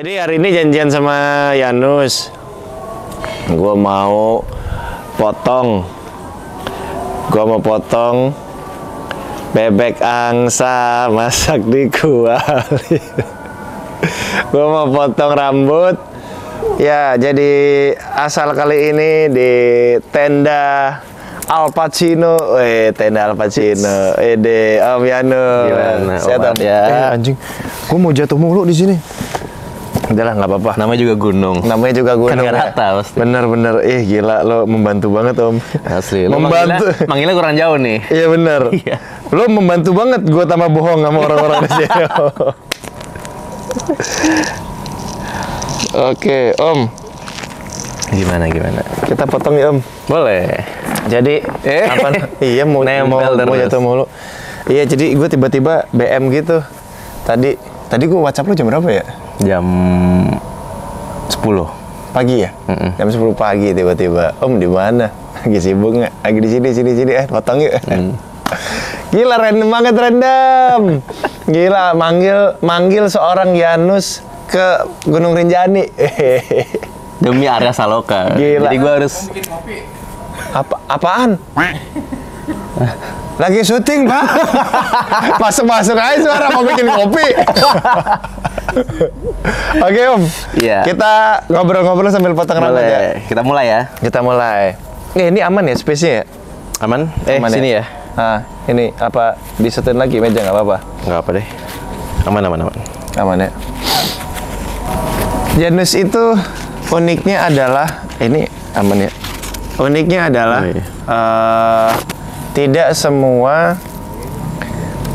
Jadi hari ini janjian sama Yanus. Gue mau potong bebek angsa masak di kuali. Gue mau potong rambut. Ya, jadi asal kali ini di tenda Al Pacino. Tenda Al Pacino. Ede Om Yanus. Gimana? Sehat ya. Anjing, gue mau jatuh mulu di sini. Udahlah, nggak apa-apa. Namanya juga gunung. Namanya juga gunung. Kan nggak ya. rata pasti. Bener-bener, gila lo membantu banget Om. Asli. Lo membantu. Manggilnya kurang jauh nih. Iya bener. Iya. Lo membantu banget gue tambah bohong sama orang-orang di sini. Oke, Om. Gimana? Kita potong ya Om. Boleh. Jadi, apa? Iya mau jatuh mulu. Iya, jadi gue tiba-tiba BM gitu. Tadi gue WhatsApp lo jam berapa ya? Jam 10 pagi ya? Jam 10 pagi tiba-tiba. Om di mana? Lagi sibuk nggak? Lagi di sini. Potong yuk. Gila, random banget, random. Gila, manggil seorang Yanus ke Gunung Rinjani. demi Arya Saloka. Gila. Jadi gue harus Apaan? Lagi syuting, Pak. Masuk aja suara mau bikin kopi. Oke, Om. Iya. Kita ngobrol-ngobrol sambil potong rambut ya. Kita mulai ya. Kita mulai. Ini aman ya space-nya ya? Aman? Aman Sini ya. Ah, ini apa disetin lagi meja nggak apa-apa? Nggak apa deh. Aman. Aman ya. Janus itu uniknya adalah ini aman ya. Uniknya adalah tidak semua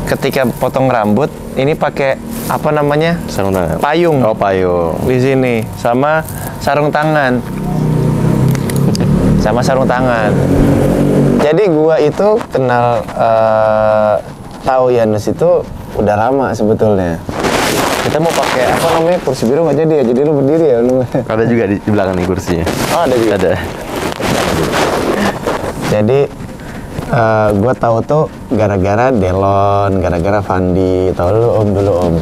ketika potong rambut ini pakai apa namanya? Sarung tangan. Payung. Oh, payung. Di sini sama sarung tangan. Jadi gua itu kenal tahu Yanus itu udah lama sebetulnya. Kita mau pakai apa namanya kursi biru nggak jadi ya, jadi lu berdiri ya lu. Ada juga di belakang nih kursinya. Oh, ada juga. Ada. Jadi gue tahu tuh gara-gara Delon, gara-gara Fandi, tahu lu Om dulu Om.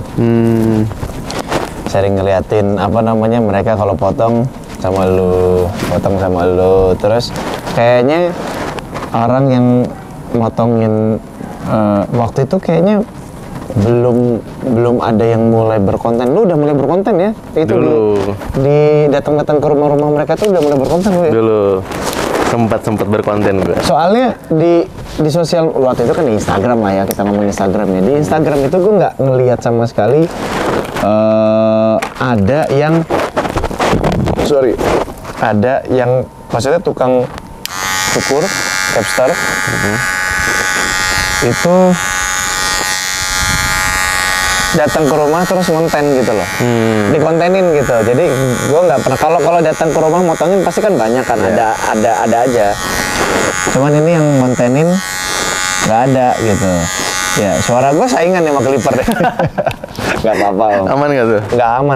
Sering ngeliatin apa namanya mereka kalau potong sama lu, terus kayaknya orang yang motongin waktu itu kayaknya belum ada yang mulai berkonten. Lu udah mulai berkonten ya? Itu dulu. Di datang-datang ke rumah-rumah mereka tuh udah mulai berkonten lu ya? Dulu sempat berkonten gue. Soalnya di sosial waktu itu kan di Instagram lah ya, kita ngomongin Instagram ya. Di Instagram itu gue nggak ngelihat sama sekali ada yang maksudnya tukang cukur capster itu datang ke rumah terus ngonten gitu loh, dikontenin gitu. Jadi gue nggak pernah kalau datang ke rumah motongin pasti kan banyak kan, ada aja. Cuman ini yang ngontenin nggak ada gitu. Ya suara gue saingan sama Clipper deh. Nggak apa-apa Om. Aman nggak tuh? Nggak aman.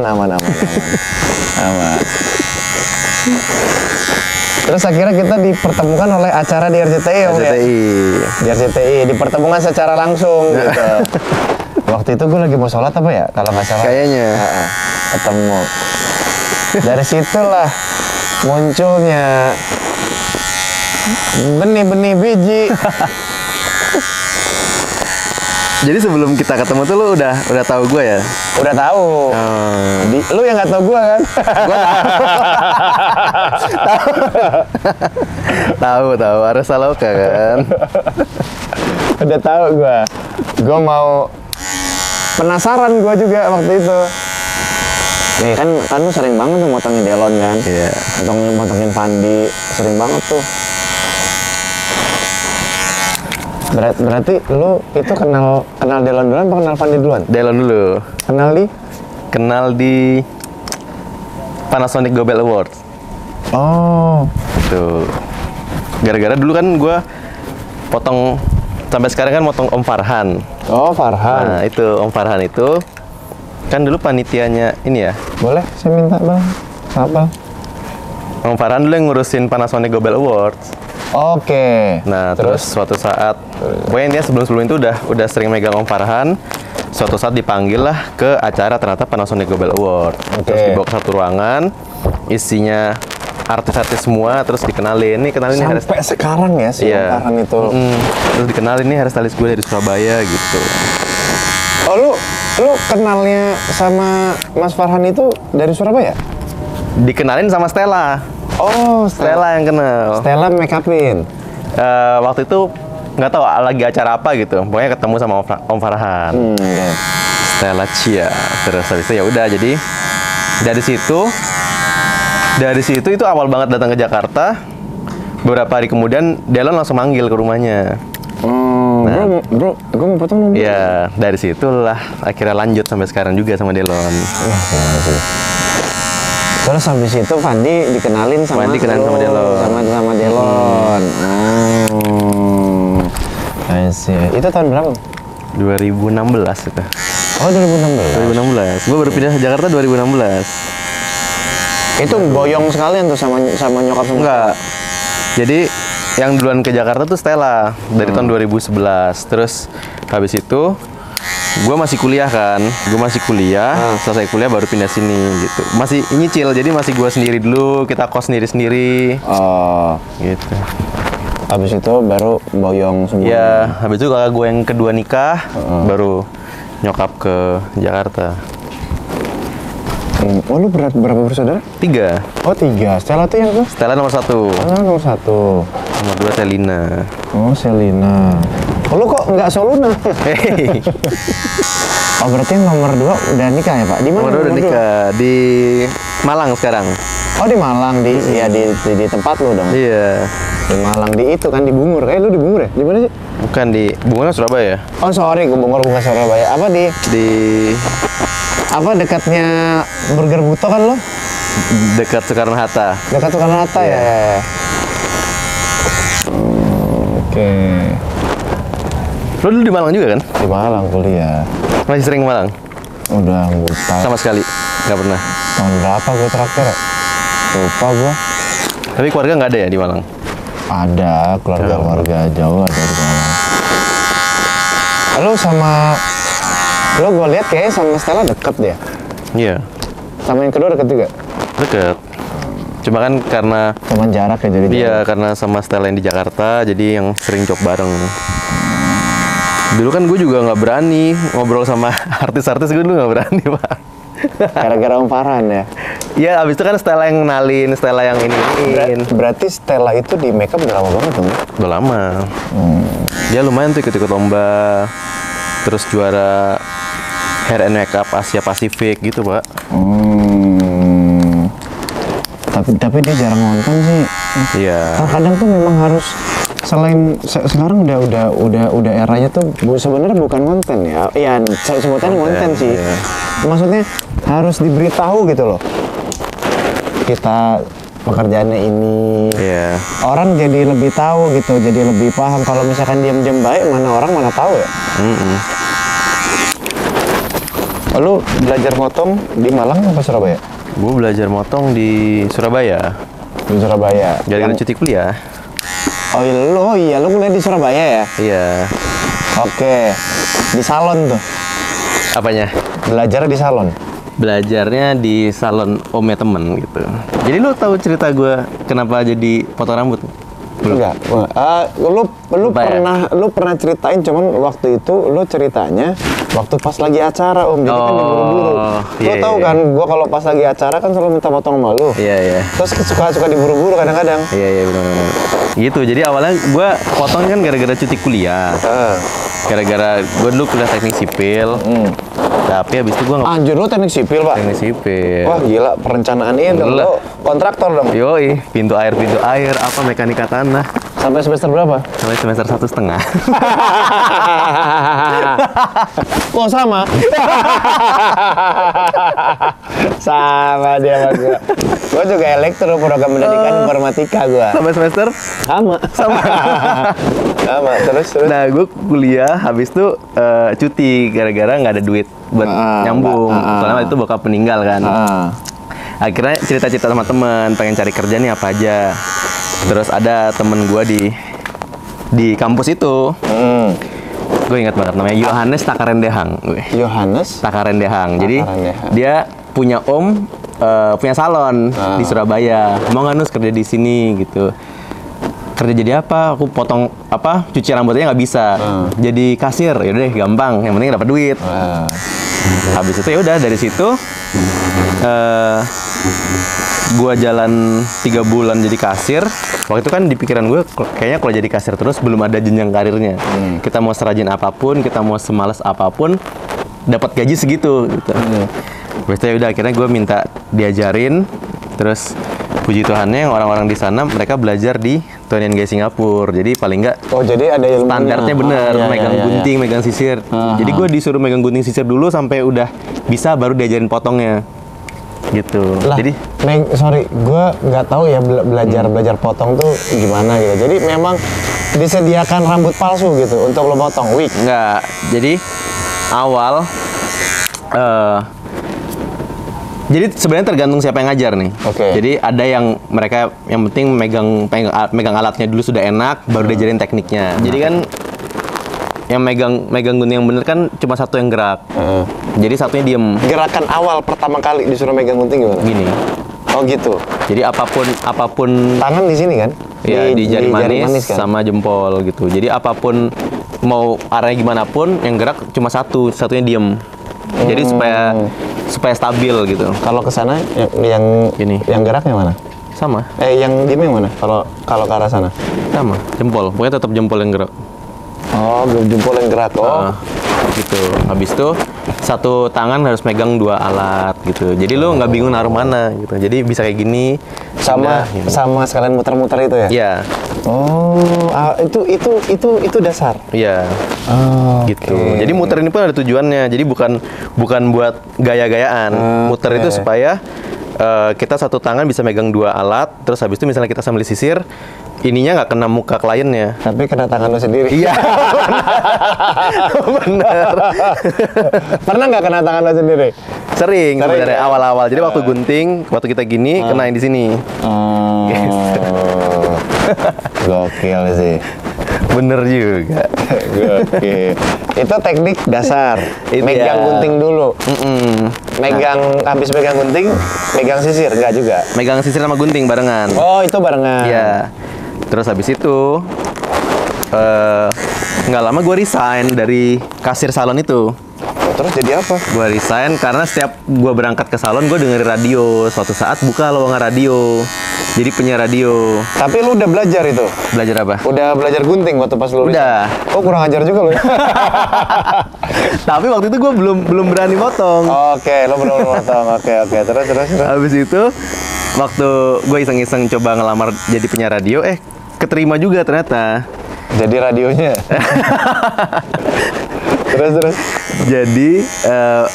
Terus akhirnya kita dipertemukan oleh acara di RCTI Om ya? Di RCTI dipertemukan secara langsung gitu. Waktu itu gue lagi mau sholat apa ya? Kalau nggak salah. Kayaknya. Ketemu. Dari situlah munculnya benih-benih biji. Jadi sebelum kita ketemu tuh lu udah tahu gue ya? Udah tahu. Lu yang nggak tahu gue kan? Gue tahu Arya Saloka kan. Udah tahu gue. Gue mau penasaran gue juga waktu itu. Nih kan lu sering banget tuh motongin Delon kan? Iya. Motongin Fandi, sering banget tuh. Berarti lu itu kenal Delon duluan apa kenal Fandi duluan? Delon dulu. Kenal di Panasonic Gobel Awards. Oh. Tuh. Gara-gara dulu kan gue potong sampai sekarang kan motong Om Farhan. Oh, Farhan. Nah, itu Om Farhan itu kan dulu panitianya ini ya. Boleh saya minta Bang. Apa? Om Farhan dulu yang ngurusin Panasonic Gobel Awards. Oke. Nah, terus suatu saat pokoknya dia sebelum itu udah sering megang Om Farhan. suatu saat dipanggil lah ke acara ternyata Panasonic Global Award. Oke. Terus dibawa ke satu ruangan, isinya artis-artis semua, terus dikenalin. Nih kenalin nih Sampai sekarang ya si Iya. Farhan itu. Terus dikenalin nih hairstylist gue dari Surabaya gitu. Oh lu kenalnya sama Mas Farhan itu dari Surabaya? Dikenalin sama Stella. Oh, Stella yang kenal. Stella make upin. Waktu itu nggak tahu lagi acara apa gitu. Pokoknya ketemu sama Om Farhan. Oke. Stella Cia. Terus habis itu ya udah, jadi dari situ itu awal banget datang ke Jakarta. Beberapa hari kemudian Delon langsung manggil ke rumahnya. Bro, gue mau potong dong. Ya, dari situlah akhirnya lanjut sampai sekarang juga sama Delon. Wah, gila sih. Terus habis itu Fandi dikenalin sama Fandi kenalin sama lu, Delon. sama Delon. I see. Itu tahun berapa? 2016 itu. Oh, 2016. 2016. Gue baru pindah ke Jakarta 2016. Itu boyong sekalian tuh sama nyokap sama. Enggak. Jadi yang duluan ke Jakarta tuh Stella dari tahun 2011. Terus habis itu gue masih kuliah kan. Selesai kuliah baru pindah sini gitu. Masih nyicil, jadi masih gue sendiri dulu. Kita kos sendiri-sendiri. Oh, Gitu. habis itu baru boyong semua. Ya, habis itu kakak gue yang kedua nikah, baru nyokap ke Jakarta. Oh, lu berapa bersaudara? 3. Oh, 3. Stella tuh yang ke? Stella nomor 1. Nomor 1. Nomor 2 Selina. Oh, Selina. Oh, lu kok nggak Soluna? Hehehe. Oh, berarti yang nomor 2 udah nikah ya, Pak? Di mana? Nomor 2 udah nomor dua? nikah di Malang sekarang. Oh, di Malang, di tempat lu dong. Iya. Di Malang, di itu kan di Bungur. Lu di Bungur ya? Di mana sih? Bukan di Bunga, Surabaya. Oh, sorry, ke Bungur bukan Surabaya. Apa di dekatnya Burger Buto kan lo? Dekat Soekarno-Hatta. Dekat Soekarno-Hatta ya. Oke. Lo dulu di Malang juga kan? Di Malang kuliah. Masih sering ke Malang? Udah lupa. Sama sekali? Nggak pernah? Tahun berapa gue terakhir ya? Lupa gue. Tapi keluarga nggak ada ya di Malang? Ada, keluarga jauh ada di Malang. Lo gue lihat kayaknya sama Stella deket dia. Iya. Sama yang kedua deket juga? Deket. Cuma kan karena Cuman jarak ya jadi iya, karena sama Stella yang di Jakarta, jadi yang sering job bareng. Dulu kan gue juga nggak berani ngobrol sama artis-artis, gue dulu nggak berani, Pak. gara-gara Om Farhan ya? Iya, abis itu kan Stella yang kenalin, Stella yang iniin. Berarti Stella itu di makeup udah lama banget dong? Udah lama. Dia lumayan tuh ikut-ikut lomba. Terus juara hair and makeup Asia Pasifik gitu, Pak. Tapi dia jarang nonton sih. Iya. Kadang tuh memang harus sekarang udah eranya tuh sebenarnya bukan konten ya. Iya, sebutannya konten sih. Iya. Maksudnya harus diberitahu gitu loh. Kita pekerjaannya ini. Iya. Orang jadi lebih tahu gitu, jadi lebih paham. Kalau misalkan diam-diam baik, mana tahu ya. Lalu belajar motong di Malang apa Surabaya? Gue belajar motong di Surabaya. Di Surabaya. Gara-gara cuti kuliah. Oh iya, lu kuliah di Surabaya ya? Iya. Oke. Di salon tuh. Apanya? Belajar di salon. Belajarnya di salon omnya temen gitu. Jadi lu tahu cerita gue kenapa jadi potong rambut? Enggak. Lu pernah ceritain, cuman waktu itu lu ceritanya waktu pas lagi acara Om. Jadi kan diburu-buru. Lu tahu kan, gua kalau pas lagi acara kan selalu minta potong sama lu. Iya. Terus suka diburu-buru kadang-kadang. Iya benar. Gitu. Jadi awalnya gue potong kan gara-gara cuti kuliah. Gara-gara gue dulu kuliah teknik sipil. Tapi habis itu gue nggak. Anjir, lu teknik sipil, Pak? Teknik sipil. Wah, gila, perencanaan ini dong. Lu kontraktor dong. Yoi, pintu air, apa mekanika tanah. Sampai semester berapa? Sampai semester 1,5. Kok sama? Sama dia sama gua. Gua juga elektro, program pendidikan informatika gua. Sampai semester? Sama. Sama, terus. Nah, gue kuliah, habis itu cuti gara-gara nggak ada duit buat nyambung. Soalnya itu bokap meninggal kan. Akhirnya cerita-cerita sama temen, pengen cari kerja nih apa aja. Terus ada temen gue di kampus itu. Gue ingat banget namanya Yohanes Takarendehang. Yohanes Takarendehang. Jadi Takarendehang. dia punya punya salon di Surabaya. Mau nggak Nus kerja di sini gitu. Kerja jadi apa? Aku potong cuci rambutnya nggak bisa. Jadi kasir, yaudah deh gampang. Yang penting dapat duit. Habis itu ya udah dari situ gua jalan 3 bulan jadi kasir. Waktu itu kan di pikiran gue kayaknya kalau jadi kasir terus belum ada jenjang karirnya. Kita mau serajin apapun, kita mau semalas apapun, dapat gaji segitu gitu. Terus ya udah akhirnya gue minta diajarin. Terus puji Tuhannya orang-orang di sana mereka belajar di Tony & Guy Singapura. Jadi paling nggak jadi ada ilmunya. Standarnya bener, megang gunting, megang sisir. Jadi gue disuruh megang gunting sisir dulu sampai udah bisa baru diajarin potongnya. Gitu. Lah, jadi sorry, gue nggak tahu ya belajar potong tuh gimana gitu. Jadi memang disediakan rambut palsu gitu untuk lo potong wig? Nggak. Jadi awal jadi sebenarnya tergantung siapa yang ngajar nih. Jadi ada yang mereka yang penting megang alatnya dulu sudah enak, baru diajarin tekniknya. Jadi kan yang megang gunting yang bener kan cuma satu yang gerak. Jadi satunya diem. Gerakan awal pertama kali disuruh megang gunting gimana? Gini. Oh gitu. Jadi apapun tangan di sini kan? Ya di jari manis kan? sama jempol gitu. Jadi apapun mau arahnya gimana pun yang gerak cuma satunya diem. Jadi supaya stabil gitu. Kalau ke sana yang geraknya mana? Sama. Yang diem yang mana? Kalau ke arah sana? Sama, jempol. Pokoknya tetap jempol yang gerak. Oh, jempol yang gerak. Gitu. Habis itu satu tangan harus megang 2 alat gitu. Jadi lu nggak bingung naruh mana gitu. Jadi bisa kayak gini. Sama sekalian muter-muter itu ya? Iya. Oh, itu dasar. Iya. Gitu. Jadi muter ini pun ada tujuannya. Jadi bukan buat gaya-gayaan. Muter itu supaya kita satu tangan bisa megang 2 alat. Terus habis itu misalnya kita sambil sisir, ininya nggak kena muka kliennya. Tapi kena tangan lo sendiri. Iya. Benar. Pernah nggak kena tangan lo sendiri? Sering sebenarnya awal-awal. Jadi waktu gunting, waktu kita gini, kenain di sini. Gokil sih. Bener juga. Gokil. Itu teknik dasar. Megang gunting dulu. Habis megang gunting, megang sisir enggak juga? Megang sisir sama gunting barengan. Oh, itu barengan. Iya. Terus habis itu nggak lama gue resign dari kasir salon itu. Terus jadi apa? Gue resign karena setiap gue berangkat ke salon gue dengerin radio. Suatu saat buka lowongan radio. Jadi penyiar radio. Tapi lu udah belajar itu? Belajar apa? Udah belajar gunting waktu pas lu udah. Resign? Oh, kurang ajar juga lu ya? Tapi waktu itu gue belum berani potong. Oke, lo belum potong. Oke. Terus. Habis itu waktu gue iseng-iseng coba ngelamar jadi penyiar radio, keterima juga ternyata. Jadi radionya. Terus. Jadi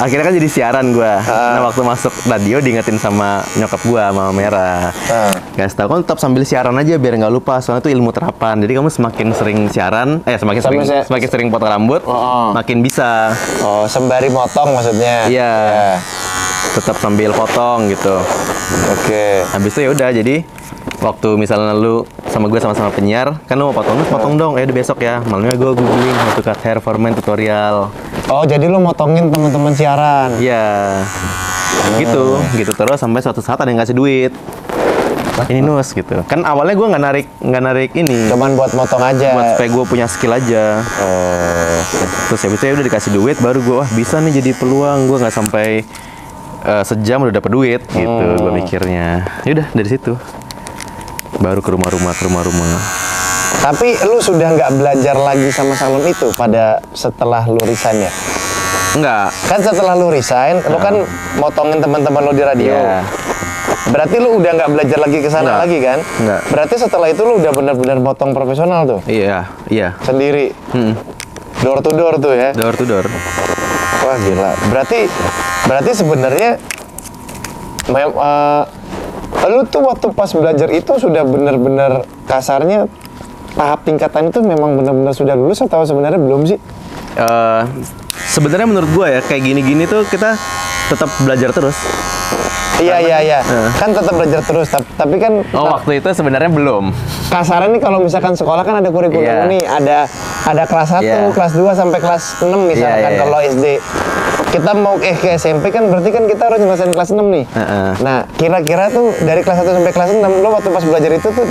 akhirnya kan jadi siaran gue. Nah waktu masuk radio diingetin sama nyokap gue, Mama Merah. Guys, tahu kan tetap sambil siaran aja biar nggak lupa. Soalnya itu ilmu terapan. Jadi kamu semakin sering siaran, semakin sering potong rambut, makin bisa. Oh, sembari motong maksudnya? Iya. Tetap sambil potong gitu. Oke. Habis itu ya udah jadi waktu misalnya lu sama gue sama-sama penyiar, kan lu mau potong dong, udah besok ya. Malamnya gue googling how to cut hair for men tutorial. Oh, jadi lu motongin teman-teman siaran? Iya. Gitu terus sampai suatu saat ada yang ngasih duit. Ini Nus gitu. Kan awalnya gue nggak narik ini. Cuman buat motong aja. Buat supaya gue punya skill aja. Terus habis itu udah dikasih duit, baru gue bisa nih jadi peluang. Gue nggak sampai sejam udah dapet duit gitu. Gue mikirnya. Yaudah dari situ. Baru ke rumah-rumah. Tapi lu sudah nggak belajar lagi sama salon itu setelah lu resign ya? Enggak. Kan setelah lu resign, lu kan motongin teman-teman lu di radio. Yeah. Berarti lu udah nggak belajar lagi ke sana lagi kan? Enggak. Berarti setelah itu lu udah benar-benar motong profesional tuh? Iya. Sendiri? Door to door tuh ya? Door to door. Wah gila. Berarti sebenarnya lu tuh waktu pas belajar itu sudah benar-benar kasarnya tahap tingkatan itu memang benar-benar sudah lulus atau sebenarnya belum sih? Sebenarnya menurut gua ya kayak gini-gini tuh kita tetap belajar terus. Iya. Kan tetap belajar terus, tapi kan waktu itu sebenarnya belum. Kasaran nih kalau misalkan sekolah kan ada kurikulum nih, ada kelas 1, kelas 2 sampai kelas 6 misalkan. Kalau SD kita mau ke SMP kan berarti kan kita harus nyelesain kelas 6 nih. Nah, kira-kira tuh dari kelas 1 sampai kelas 6 lo waktu pas belajar itu tuh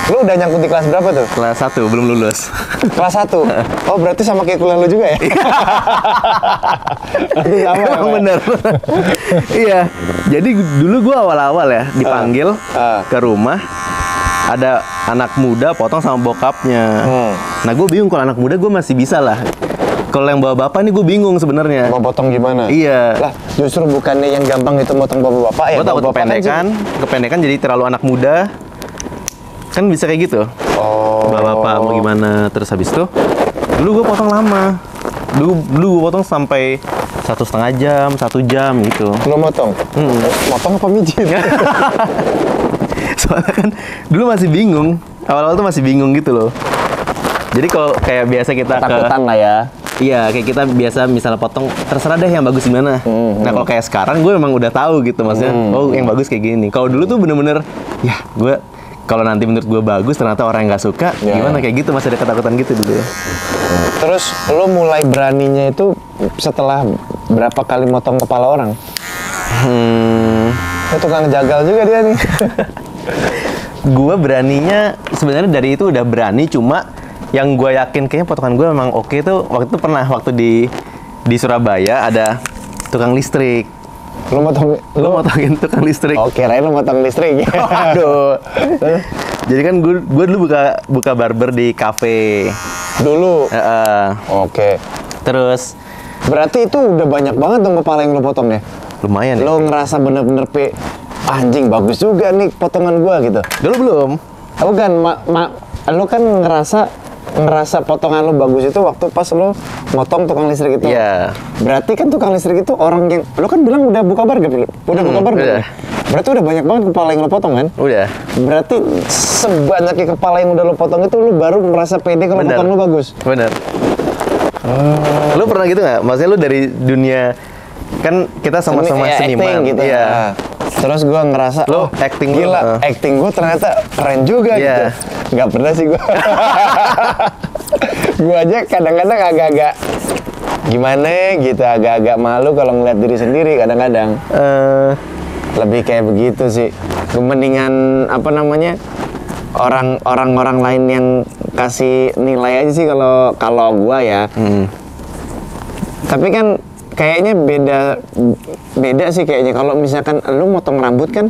lo udah nyangkut di kelas berapa tuh? Kelas 1 belum lulus. Kelas 1. Oh, berarti sama kayak kuliah lo juga ya? Berarti sama ya, Pak? Bener. Iya. Jadi dulu gua awal-awal ya dipanggil ke rumah, ada anak muda potong sama bokapnya. Nah, gue bingung, kalau anak muda gue masih bisa lah. Kalau yang bawa bapak nih gue bingung sebenarnya. Mau potong gimana? Iya. Lah, justru bukannya yang gampang itu potong bapak ya? Gue takut kependekan jadi terlalu anak muda. Kan bisa kayak gitu. Bawa bapak mau gimana, terus habis itu dulu gue potong lama. Dulu gue potong sampai 1,5 jam, 1 jam gitu. Lo motong? Motong apa mijit? Soalnya kan dulu masih bingung. Awal-awal tuh masih bingung gitu loh. Jadi kalau kayak biasa kita ketakutan lah ya. Iya, kayak kita biasa misalnya potong, terserah deh yang bagus gimana. Nah, kalau kayak sekarang gue memang udah tahu gitu, maksudnya, oh yang bagus kayak gini. Kalau dulu tuh bener-bener, ya gue kalau nanti menurut gue bagus, ternyata orang yang nggak suka, gimana kayak gitu, masih ada ketakutan gitu dulu ya. Terus lo mulai beraninya itu setelah berapa kali motong kepala orang? Itu tukang jagal juga dia nih. Gue beraninya sebenarnya dari itu udah berani, cuma yang gue yakin kayaknya potongan gue memang oke tuh waktu itu pernah waktu di Surabaya ada tukang listrik. Lo motongin tukang listrik. Oke, kirain lo motong listrik. Aduh. Jadi kan gue dulu buka barber di kafe. Dulu. Oke. Terus berarti itu udah banyak banget dong kepala yang lo potong ya? Lumayan. Lo ngerasa bener-bener anjing bagus juga nih potongan gua gitu. Dulu belum. Bukan, lo kan ngerasa potongan lo bagus itu waktu pas lo motong tukang listrik itu. Iya. Berarti kan tukang listrik itu orang yang lo kan bilang udah buka barber, buka barber. Udah. Berarti udah banyak banget kepala yang lo potong kan? Udah. Berarti sebanyaknya kepala yang udah lo potong itu lo baru merasa pede kalau potong lo bagus. Bener. Lo pernah gitu nggak? Maksudnya lo dari dunia kan kita sama-sama seniman gitu. Iya. Terus gue ngerasa, lo acting gila, acting gue ternyata keren juga gitu. Nggak pernah sih gue. Gue aja kadang-kadang agak-agak gimana gitu, agak-agak malu kalau ngeliat diri sendiri kadang-kadang. Lebih kayak begitu sih. Mendingan apa namanya, orang-orang lain yang kasih nilai aja sih kalau gue ya. Tapi kan kayaknya beda sih kayaknya. Kalau misalkan lu motong rambut kan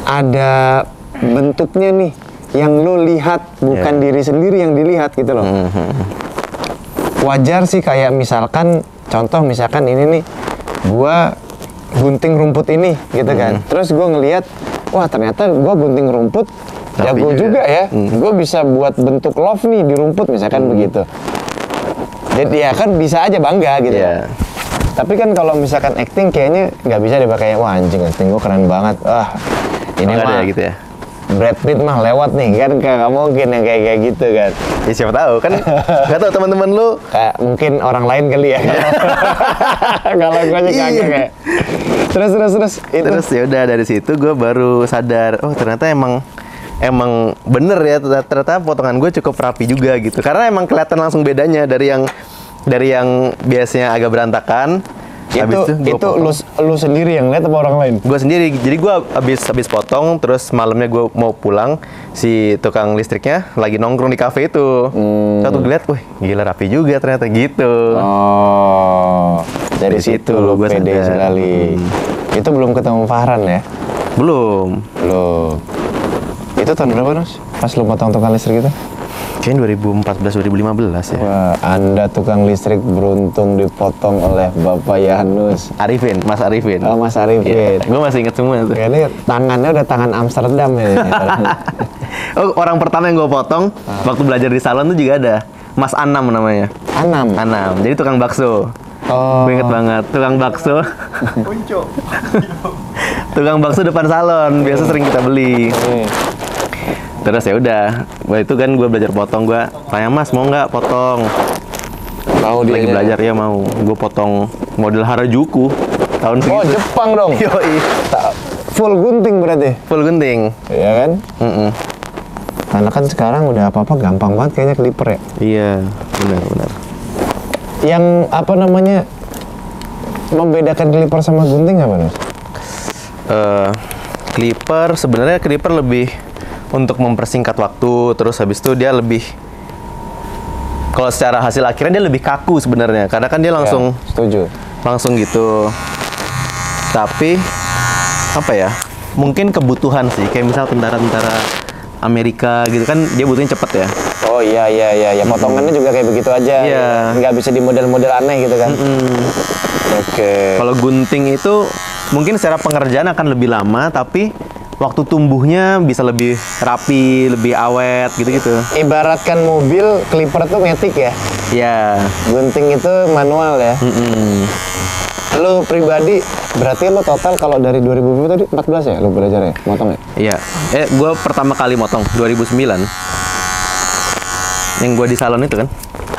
ada bentuknya nih yang lu lihat, bukan diri sendiri yang dilihat gitu loh. Wajar sih kayak misalkan contoh misalkan ini nih gua gunting rumput ini gitu kan. Terus gua ngelihat, wah ternyata gua gunting rumput jago juga ya. Gua bisa buat bentuk love nih di rumput misalkan begitu. Jadi ya kan bisa aja bangga gitu. Tapi kan kalau misalkan acting kayaknya nggak bisa deh pakai, wah anjing acting gue keren banget. Wah ini mah gitu ya. Brad Pitt mah lewat nih kan, nggak mungkin yang kayak gitu kan. Ya siapa tahu kan, nggak tahu teman-teman lu. Kayak mungkin orang lain kali ya. Kalau gue aja kagak kayak. Terus ya udah dari situ gue baru sadar, oh ternyata emang bener ya, ternyata potongan gue cukup rapi juga gitu. Karena emang kelihatan langsung bedanya dari yang biasanya agak berantakan. Itu lu sendiri yang lihat apa orang lain? Gue sendiri. Jadi gue habis potong, terus malamnya gue mau pulang, si tukang listriknya lagi nongkrong di kafe itu. Terus gue lihat, wih gila rapi juga ternyata gitu. Oh, dari situ lu pede sekali. Itu belum ketemu Fahran ya? Belum. Itu tahun berapa, Nus? Pas lu potong tukang listrik itu? Kayaknya 2014-2015 ya. Wah, Anda tukang listrik beruntung dipotong oleh Bapak Yanus. Mas Arifin. Oh, Mas Arifin. Ya, gue masih inget semua tuh. Ini tangannya udah tangan Amsterdam ya. Oh, orang pertama yang gue potong waktu belajar di salon tuh juga ada. Mas Anam namanya. Anam. Jadi tukang bakso. Oh. Gue inget banget. Tukang bakso. Tukang bakso depan salon. Biasa sering kita beli. Terus ya udah, itu kan gue belajar potong, gue tanya Mas mau nggak potong? Mau dia lagi belajar ya mau, gue potong model Harajuku. tahun Oh, segitu. Jepang dong. Yoi. Full gunting berarti. Full gunting. Iya kan? Mm-mm. Karena kan sekarang udah apa-apa gampang banget kayaknya clipper ya. Iya, benar. Yang apa namanya membedakan clipper sama gunting apa nih? Sebenarnya clipper lebih untuk mempersingkat waktu, terus habis itu dia lebih, kalau secara hasil akhirnya dia lebih kaku sebenarnya, karena kan dia langsung Ya, setuju. langsung gitu. Tapi apa ya? Mungkin kebutuhan sih, kayak misal tentara-tentara Amerika gitu kan, dia butuhnya cepet ya. Oh iya. Ya potongannya juga kayak begitu aja. Iya. Nggak bisa di model-model aneh gitu kan. Oke. Kalau gunting itu mungkin secara pengerjaan akan lebih lama, tapi waktu tumbuhnya bisa lebih rapi, lebih awet gitu-gitu. Ibaratkan mobil, clipper tuh matic ya. Ya. Gunting itu manual ya. Lu pribadi berarti lu total kalau dari 2000 tadi 14 ya lu belajar ya motong ya? Iya. Gue pertama kali motong 2009. Yang gue di salon itu kan.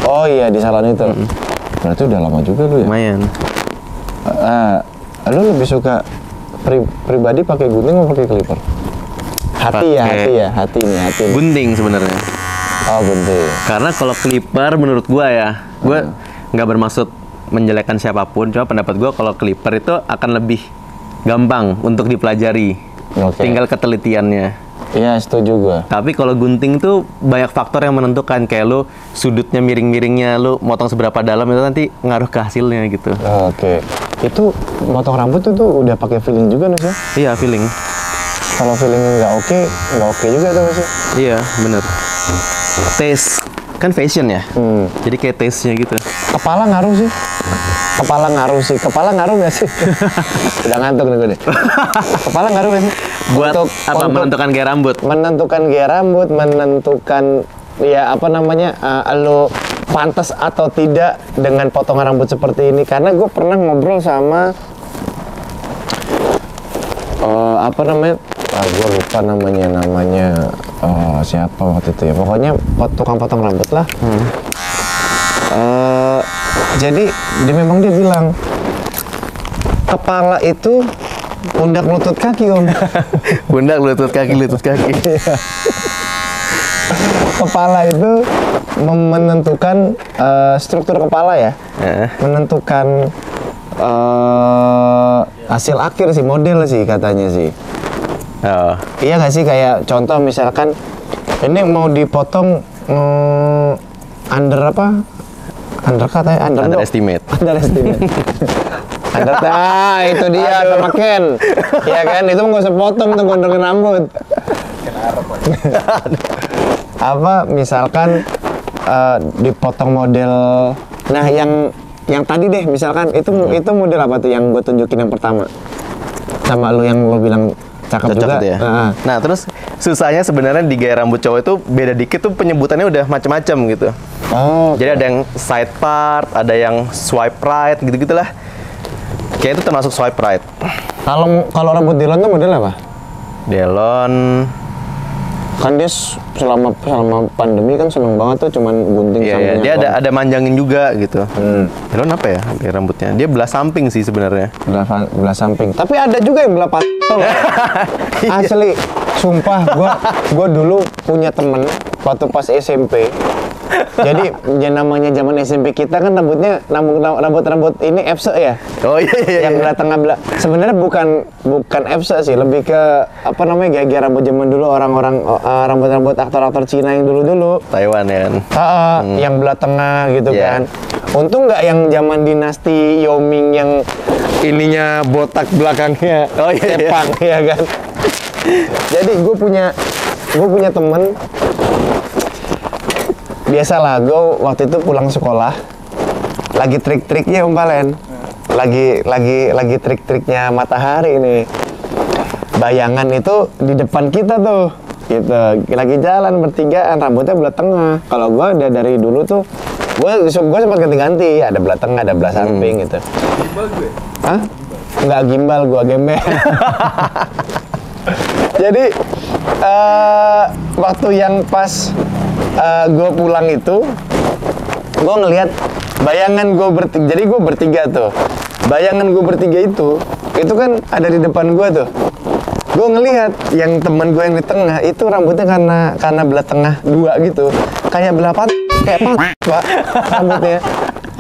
Oh iya di salon itu. Berarti udah lama juga lu ya. Lumayan. Lu lebih suka pribadi pakai gunting atau pakai clipper? Hati nih. Gunting sebenarnya. Oh gunting. Karena kalau clipper menurut gue ya, gue nggak bermaksud menjelekkan siapapun, cuma pendapat gue kalau clipper itu akan lebih gampang untuk dipelajari. Oke. Tinggal ketelitiannya. Iya setuju gua. Tapi kalau gunting tuh banyak faktor yang menentukan, kayak lu sudutnya miring-miringnya, lu motong seberapa dalam itu nanti ngaruh ke hasilnya gitu. Oke. Itu motong rambut itu udah pakai feeling juga Nus ya? Iya, feeling. Kalau feelingnya nggak oke juga tuh Nus ya? Iya, bener. Taste kan fashion ya. Jadi kayak taste-nya gitu. Kepala ngaruh sih. Kepala ngaruh nggak sih? Udah ngantuk nih gue deh. Kepala ngaruh nggak sih? Buat menentukan gaya rambut. Menentukan gaya rambut, menentukan ya apa namanya lo pantas atau tidak dengan potongan rambut seperti ini. Karena gue pernah ngobrol sama apa namanya? Gue lupa namanya siapa waktu itu ya. Pokoknya tukang potong rambut lah. Jadi memang dia bilang kepala itu pundak lutut kaki om. Pundak lutut kaki. Kepala itu menentukan struktur kepala ya, menentukan hasil akhir sih, model sih katanya sih. Oh. Iya nggak sih, kayak contoh misalkan ini mau dipotong Underestimate. Itu dia sama Ken. Ya kan, itu nggak usah potong tuh gondrongin rambut. Apa misalkan dipotong model, nah yang tadi deh misalkan itu model apa tuh yang gue tunjukin yang pertama sama lu yang lu bilang cakep juga ya. Nah terus susahnya sebenarnya di gaya rambut cowok itu beda dikit tuh, penyebutannya udah macam-macam gitu. Oh, jadi ada yang side part, ada yang swipe right, gitu-gitulah. Kayak itu termasuk swipe right. Kalau rambut Delon tuh model apa? Delon kan dia selama pandemi kan seneng banget tuh cuman gunting sampingnya. Dia ada manjangin juga gitu. Delon apa ya gaya rambutnya? Dia belah samping sih sebenarnya. Belah samping. Tapi ada juga yang belah patol. Asli, sumpah gua dulu punya temen waktu pas SMP. Jadi yang namanya zaman SMP kita kan rambutnya rambut ini Epse ya. Oh iya. Yang belah tengah belah. Sebenarnya bukan Epse sih, lebih ke apa namanya gaya rambut zaman dulu orang-orang rambut aktor-aktor Cina yang dulu-dulu. Taiwan ya kan. Yang belah tengah gitu kan. Untung nggak yang zaman dinasti Yoming yang ininya botak belakangnya Jepang ya kan. Jadi gue punya temen. Biasalah, gue waktu itu pulang sekolah, lagi trik-triknya Om Valen, lagi trik-triknya matahari ini. Bayangan itu di depan kita tuh, gitu. Lagi jalan bertigaan, rambutnya belah tengah. Kalau gue udah dari dulu tuh, gue sempat ganti-ganti, ada belah tengah, ada belah samping gitu. Gimbal gue? Hah? Nggak gimbal, gue gembel. Jadi waktu yang pas gue pulang itu, gue ngelihat bayangan gue bertiga. Jadi gue bertiga tuh, bayangan gue bertiga itu kan ada di depan gue tuh. Gue ngelihat yang teman gue yang di tengah itu rambutnya karena belah tengah dua gitu, kayak belah kayak pak rambutnya.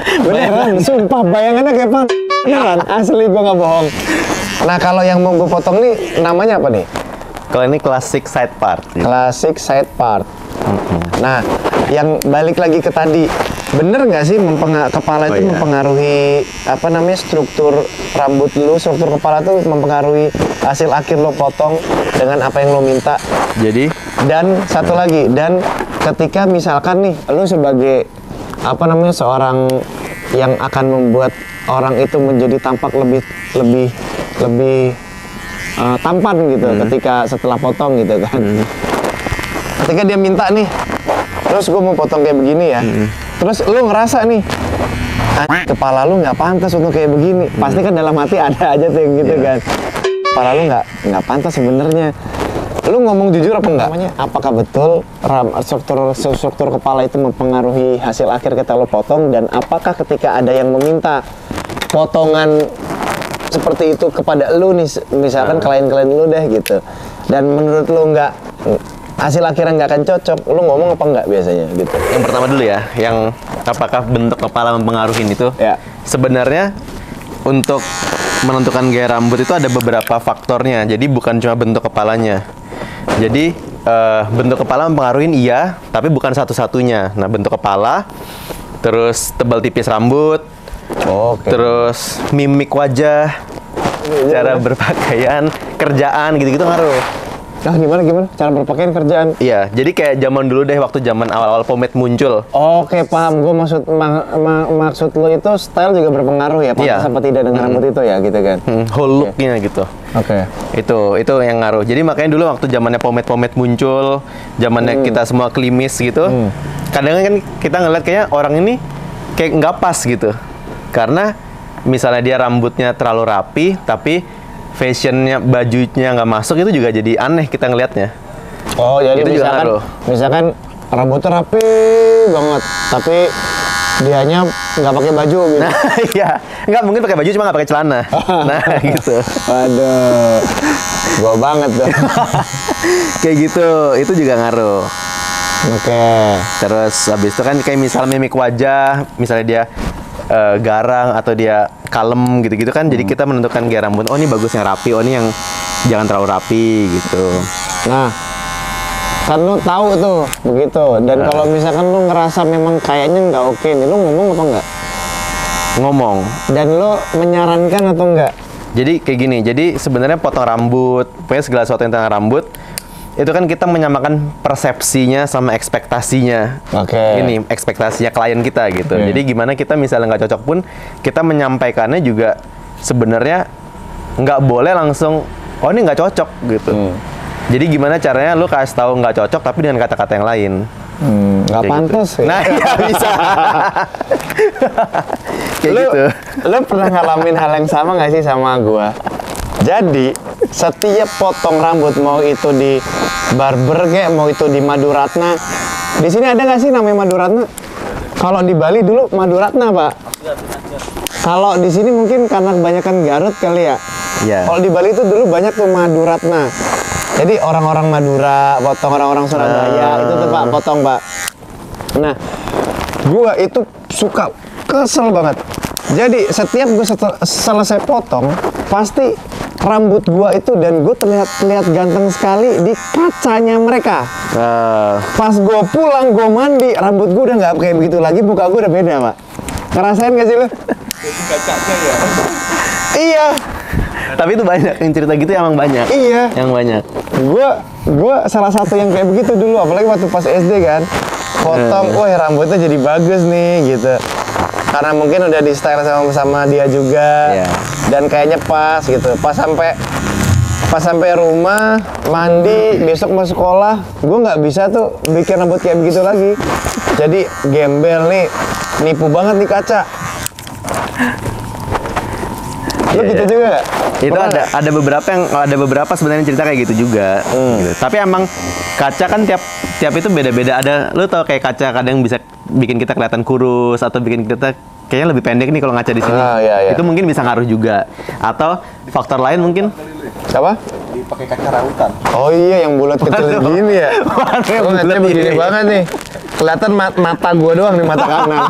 Beneran, sumpah bayangannya kayak beneran, asli gue nggak bohong. Nah kalau yang mau gue potong nih namanya apa nih? Kalau ini classic side part. Classic side part. Nah, yang balik lagi ke tadi, bener nggak sih kepala itu mempengaruhi apa namanya struktur rambut lu, struktur kepala tuh mempengaruhi hasil akhir lo potong dengan apa yang lo minta. Jadi? Dan satu lagi, dan ketika misalkan nih, lu sebagai apa namanya seorang yang akan membuat orang itu menjadi tampak lebih tampan gitu ketika setelah potong gitu kan. Ketika dia minta nih, terus gue mau potong kayak begini ya, terus lu ngerasa nih kepala lu nggak pantas untuk kayak begini, pasti kan dalam hati ada aja tuh yang gitu kan, kepala lu nggak pantas sebenarnya. Lu ngomong jujur apa enggak? Apakah betul struktur kepala itu mempengaruhi hasil akhir kita lo potong, dan apakah ketika ada yang meminta potongan seperti itu kepada lu nih, misalkan klien-klien lu deh gitu, dan menurut lu nggak, hasil akhirnya nggak akan cocok, lu ngomong apa enggak biasanya gitu? Yang pertama dulu ya, yang apakah bentuk kepala mempengaruhi itu? Ya. Sebenarnya untuk menentukan gaya rambut itu ada beberapa faktornya, jadi bukan cuma bentuk kepalanya. Jadi bentuk kepala mempengaruhi iya, tapi bukan satu-satunya. Nah, bentuk kepala, terus tebal tipis rambut, terus mimik wajah, cara berpakaian, kerjaan gitu-gitu ngaruh. Nah, gimana cara berpakaian, kerjaan? Iya, jadi kayak zaman dulu deh, waktu zaman awal-awal pomade muncul. Oke, paham. Gue maksud lo itu style juga berpengaruh ya, pantas apa tidak dengan rambut itu ya, gitu kan? Whole look-nya gitu. Oke. Itu yang ngaruh. Jadi makanya dulu waktu zamannya pomade muncul, zamannya kita semua klimis gitu, kadang kan kita ngeliat kayaknya orang ini kayak nggak pas gitu. Karena misalnya dia rambutnya terlalu rapi, tapi fashionnya, bajunya nggak masuk, itu juga jadi aneh kita ngelihatnya. Oh, jadi itu misalkan rambutnya rapi banget, tapi dianya nggak pakai baju gitu. Nah, iya, nggak mungkin pakai baju, cuma nggak pakai celana. Nah, gitu. Waduh, gua banget tuh. Kayak gitu, itu juga ngaruh. Oke. Terus habis itu kan kayak misalnya mimik wajah, misalnya dia garang atau dia kalem gitu-gitu kan, jadi kita menentukan gaya rambut. Oh, ini bagusnya rapi, oh ini yang jangan terlalu rapi gitu. Nah, kan lu tahu tuh begitu. Dan kalau misalkan lu ngerasa memang kayaknya nggak oke nih, lu ngomong apa enggak? Ngomong. Dan lu menyarankan atau enggak? Jadi kayak gini, jadi sebenarnya potong rambut, pokoknya segala sesuatu yang tentang rambut, itu kan kita menyamakan persepsinya sama ekspektasinya. Ini ekspektasinya klien kita gitu. Jadi gimana kita misalnya nggak cocok pun, kita menyampaikannya juga sebenarnya nggak boleh langsung, oh ini nggak cocok gitu. Jadi gimana caranya lu kasih tahu nggak cocok tapi dengan kata-kata yang lain. Nggak pantas gitu. Ya? Nah, iya bisa. Kayak gitu. Lu pernah ngalamin hal yang sama nggak sih sama gua? Jadi setiap potong rambut, mau itu di barber kayak, mau itu di Maduratna. Di sini ada nggak sih namanya Maduratna? Kalau di Bali dulu Maduratna, Pak. Kalau di sini mungkin karena kebanyakan Garut kali ya. Iya. Kalau di Bali itu dulu banyak tuh Maduratna. Jadi orang-orang Madura potong, orang-orang Surabaya itu tuh Pak potong, Pak. Nah, gua itu suka kesel banget. Jadi setiap gue selesai potong, pasti rambut gua itu, dan gue terlihat ganteng sekali di kacanya mereka. Pas gua pulang, gua mandi, rambut gua udah nggak kayak begitu lagi, muka gua udah beda, Pak. Ngerasain gak sih lu? Jadi kacanya ya? Iya. Tapi itu banyak, yang cerita gitu emang banyak. Iya. Yang banyak. Gua salah satu yang kayak begitu dulu, apalagi waktu pas SD kan. Potong, wah rambutnya jadi bagus nih gitu. Karena mungkin udah di style sama dia juga, dan kayaknya pas gitu. Pas sampai rumah, mandi, besok mau sekolah, gue nggak bisa tuh bikin rambut kayak begitu lagi. Jadi gembel nih, nipu banget nih kaca. Lu gitu juga gak? Itu ada beberapa sebenarnya cerita kayak gitu juga. Gitu. Tapi emang kaca kan tiap itu beda-beda. Ada, lu tau kayak kaca kadang bisa bikin kita kelihatan kurus atau bikin kita kayaknya lebih pendek nih kalau ngaca di sini. Iya. Itu mungkin bisa ngaruh juga. Atau faktor lain mungkin? Apa? Dipakai kaca rautan. Oh iya, yang bulat kecil gini ya. Gue ngecek begini banget nih. Kelihatan mata gue doang nih, mata kanan.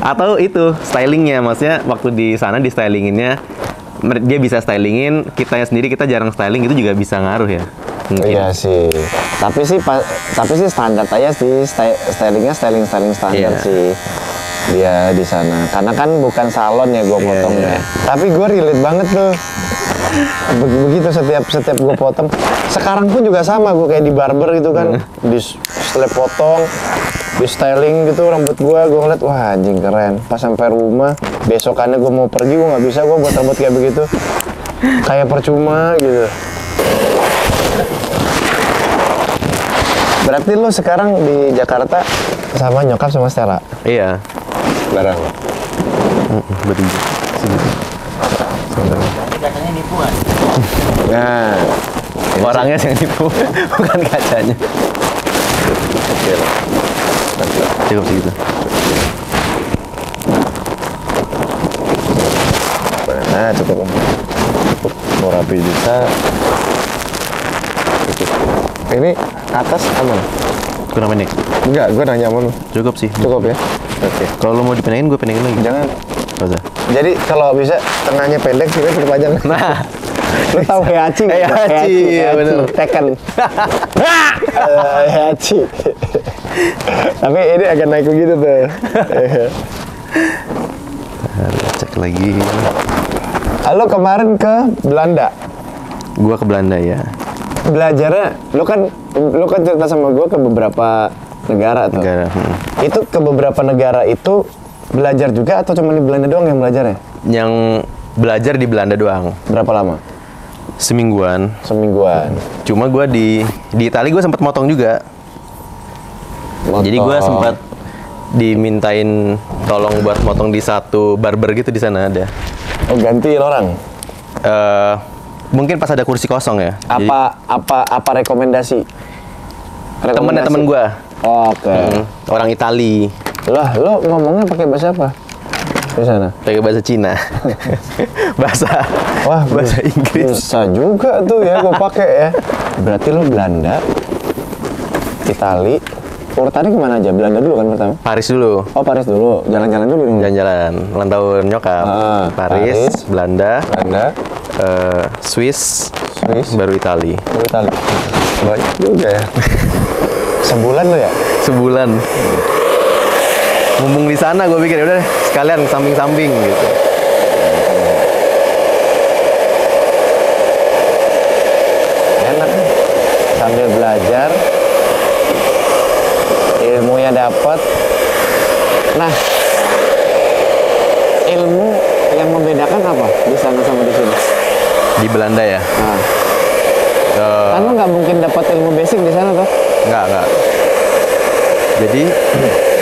Atau itu stylingnya, maksudnya waktu di sana di stylinginnya dia bisa stylingin, kitanya sendiri kita jarang styling, itu juga bisa ngaruh ya. Mungkin. Iya sih. Tapi sih standar aja sih, stylingnya styling standar sih. Dia di sana. Karena kan bukan salon ya gue potongnya. Tapi gue relate banget tuh. Begitu setiap gue potong. Sekarang pun juga sama, gue kayak di barber gitu kan. Setelah potong, di styling gitu rambut gue ngeliat, wah anjing keren. Pas sampai rumah, besokannya gue mau pergi, gue nggak bisa gue buat rambut kayak begitu. Kayak percuma gitu. Berarti lo sekarang di Jakarta sama nyokap sama Stella? Iya. Barang. Betul. Nanti kacanya nipu kan? Nah, Orangnya yang nipu, bukan kacanya. Cukup segitu. Nah, cukup. Mau rapi bisa. Cukup. Ini atas aman? Kurang pendek? Enggak, gue nanya sama lu. Cukup sih. Cukup ya? Oke. Kalau lo mau dipendengin, gue pendengin lagi. Jangan. Nggak usah. Jadi kalau bisa tengahnya pendek, sini tetap panjang. Nah, Lu tahu Heihachi? Heihachi, ya bener. Tekken. Heihachi. Tapi ini agak naik begitu tuh. cek lagi. Halo, kemarin ke Belanda. Gua ke Belanda ya. Belajarnya, lu kan cerita sama gua ke beberapa negara tuh. Negara. Itu ke beberapa negara itu belajar juga atau cuma di Belanda doang yang belajarnya? Yang belajar di Belanda doang. Berapa lama? Semingguan. Semingguan. Cuma gua di Italia gua sempat motong juga. Jadi gua sempat dimintain tolong buat motong di satu barber gitu di sana ada. Oh, gantiin orang. Mungkin pas ada kursi kosong ya. Apa rekomendasi? Temen gua. Oke. Orang Itali. Lah, lo ngomongnya pakai bahasa apa? Di sana? Pakai bahasa Cina. bahasa Inggris. Bisa juga tuh ya, gue pakai ya. Berarti lo Belanda, Itali. Tadi kemana aja? Belanda dulu kan pertama? Paris dulu. Oh, Paris dulu. Jalan-jalan dulu dong. Jalan-jalan. Ulang tahun nyokap. Paris, Belanda, Swiss, baru Itali. Banyak juga ya. Sebulan lo ya? Sebulan. Mumpung di sana gue pikir udah sekalian samping-samping gitu. Enak nih. Sambil belajar, ilmunya dapat. Nah, ilmu yang membedakan apa di sana sama di sini? Di Belanda ya? Nah. Kan lo nggak mungkin dapat ilmu basic di sana toh? Nggak. Jadi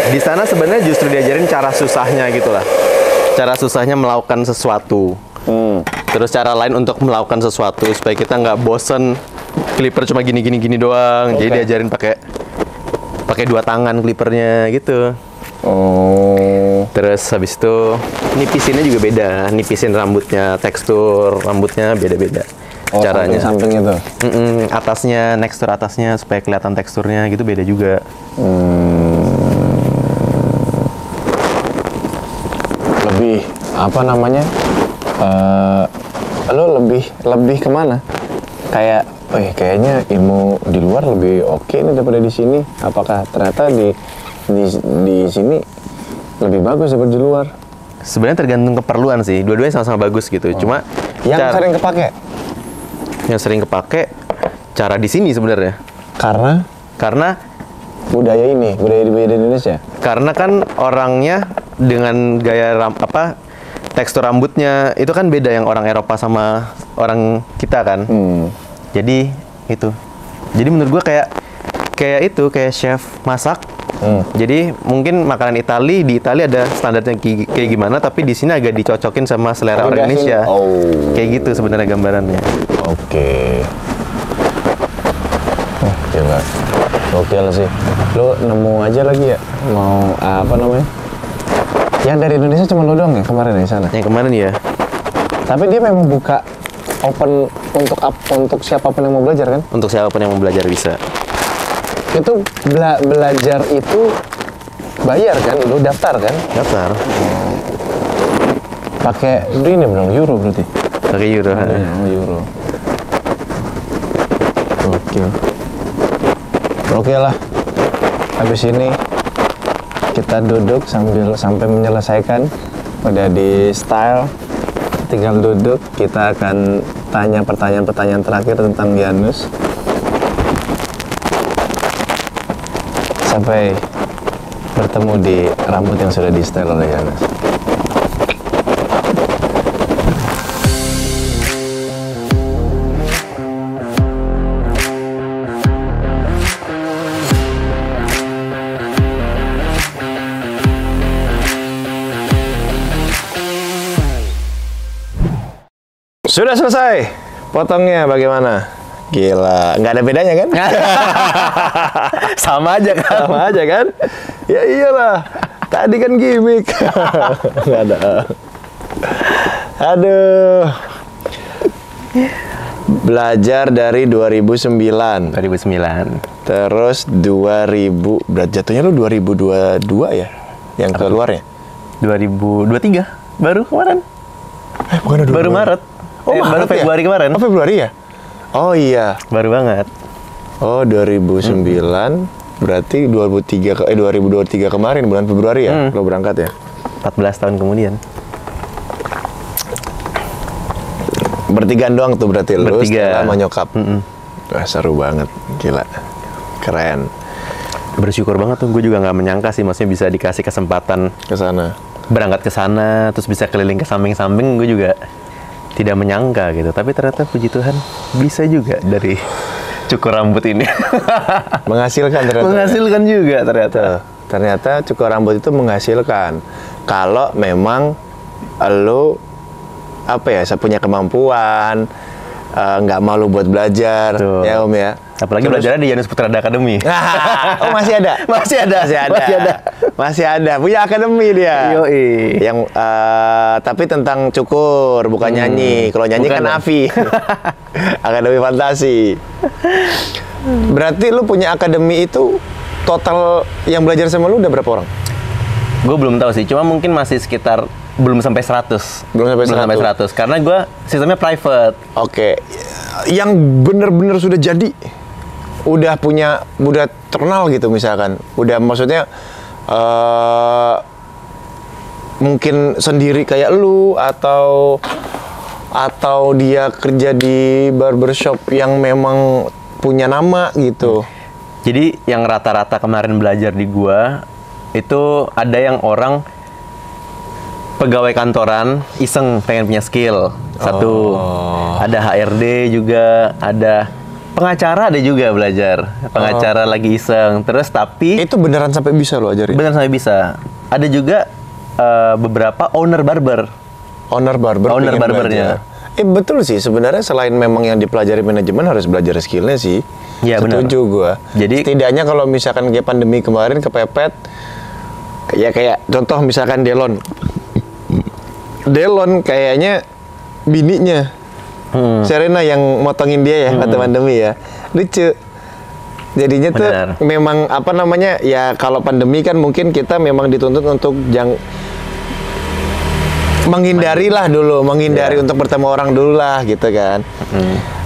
di sana sebenarnya justru diajarin cara susahnya gitu lah. Cara susahnya melakukan sesuatu. Terus cara lain untuk melakukan sesuatu supaya kita nggak bosen clipper cuma gini doang. Jadi diajarin pakai dua tangan clippernya gitu. Oh. Terus habis itu nipisinnya juga beda. Nipisin rambutnya, tekstur rambutnya beda-beda. Caranya. Samping itu. Atasnya, tekstur atasnya supaya kelihatan teksturnya gitu beda juga. Lebih apa namanya? Lo lebih kemana? Kayak, kayaknya ilmu di luar lebih oke nih daripada di sini. Apakah ternyata di sini lebih bagus daripada di luar? Sebenarnya tergantung keperluan sih. Dua-duanya sama-sama bagus gitu. Cuma yang sering kepake? Yang sering kepake cara di sini sebenarnya. Karena budaya di Indonesia. Karena kan orangnya dengan gaya tekstur rambutnya itu kan beda yang orang Eropa sama orang kita kan. Jadi itu. Jadi menurut gua kayak chef masak. Jadi mungkin makanan di Italia ada standarnya kayak gimana, tapi di sini agak dicocokin sama selera orang Indonesia. Kayak gitu sebenarnya gambarannya. Oke. Gila. Gokil sih. Lo nemu aja lagi ya? Mau apa namanya? Yang dari Indonesia cuma lo doang ya kemarin di sana? Yang kemarin ya. Tapi dia memang buka open untuk siapapun yang mau belajar kan? Untuk siapapun yang mau belajar bisa. Itu belajar itu bayar kan? Lu daftar kan? Daftar. Pakai ini belum euro berarti? Pakai euro. Iya, euro. Oke lah. Habis ini kita duduk sampai menyelesaikan. Udah di style. Tinggal duduk. Kita akan tanya pertanyaan-pertanyaan terakhir tentang Janus. Sampai bertemu di rambut yang sudah di style oleh Janus. Sudah selesai. Potongnya bagaimana? Gila, nggak ada bedanya kan? Sama aja kan? Sama aja kan? Ya iyalah. Tadi kan gimmick. Nggak ada. Aduh. Belajar dari 2009. 2009. Terus 2000, berat jatuhnya lu 2022 ya? Yang keluarnya? 2023 baru kemarin. Bukan 2022. Baru Maret. Baru Februari ya? kemarin. Oh, Februari ya? Oh iya. Baru banget. Oh, 2009 berarti 2023 kemarin bulan Februari ya? Lo berangkat ya? 14 tahun kemudian. Bertigaan doang tuh berarti lu Bertiga. sama nyokap. Wah, seru banget. Gila. Keren. Bersyukur banget tuh, gue juga nggak menyangka sih, maksudnya bisa dikasih kesempatan Ke sana. berangkat ke sana, terus bisa keliling ke samping-samping, gue juga tidak menyangka gitu. Tapi ternyata puji Tuhan bisa juga dari cukur rambut ini. Menghasilkan ternyata. Menghasilkan juga ternyata. Ternyata cukur rambut itu menghasilkan. Kalau memang lo punya kemampuan, nggak malu buat belajar, Betul. ya Om ya. Apalagi belajarnya di Janus Putrada Academy. Oh, masih ada? Masih ada. Masih ada. Punya akademi dia. Yoi. Yang tapi tentang cukur, bukan nyanyi. Kalau nyanyi Bukan kan dong. Avi. Akademi fantasi. Berarti lu punya akademi itu total yang belajar sama lu udah berapa orang? Gue belum tahu sih, cuma mungkin masih sekitar belum sampai 100. Belum sampai 100. Karena gue sistemnya private. Oke. Yang bener-bener sudah jadi, udah terkenal gitu misalkan. Udah maksudnya mungkin sendiri kayak lu atau dia kerja di barbershop yang memang punya nama gitu. Jadi yang rata-rata kemarin belajar di gua itu ada yang orang pegawai kantoran iseng pengen punya skill. Satu. Ada HRD juga, ada pengacara ada juga belajar. Pengacara lagi iseng. Terus tapi Itu beneran sampai bisa lo ajarin? benar sampai bisa. Ada juga beberapa owner barber. Owner pengen barbernya. belajar. Betul sih, sebenarnya selain memang yang dipelajari manajemen harus belajar skillnya sih. Iya, benar. Setuju gua. Jadi setidaknya kalau misalkan kayak pandemi kemarin kepepet, ya kayak contoh misalkan Delon kayaknya bininya Serena yang motongin dia ya waktu pandemi ya, lucu. Jadinya tuh Benar. memang ya kalau pandemi kan mungkin kita memang dituntut untuk menghindari untuk bertemu orang dulu lah gitu kan.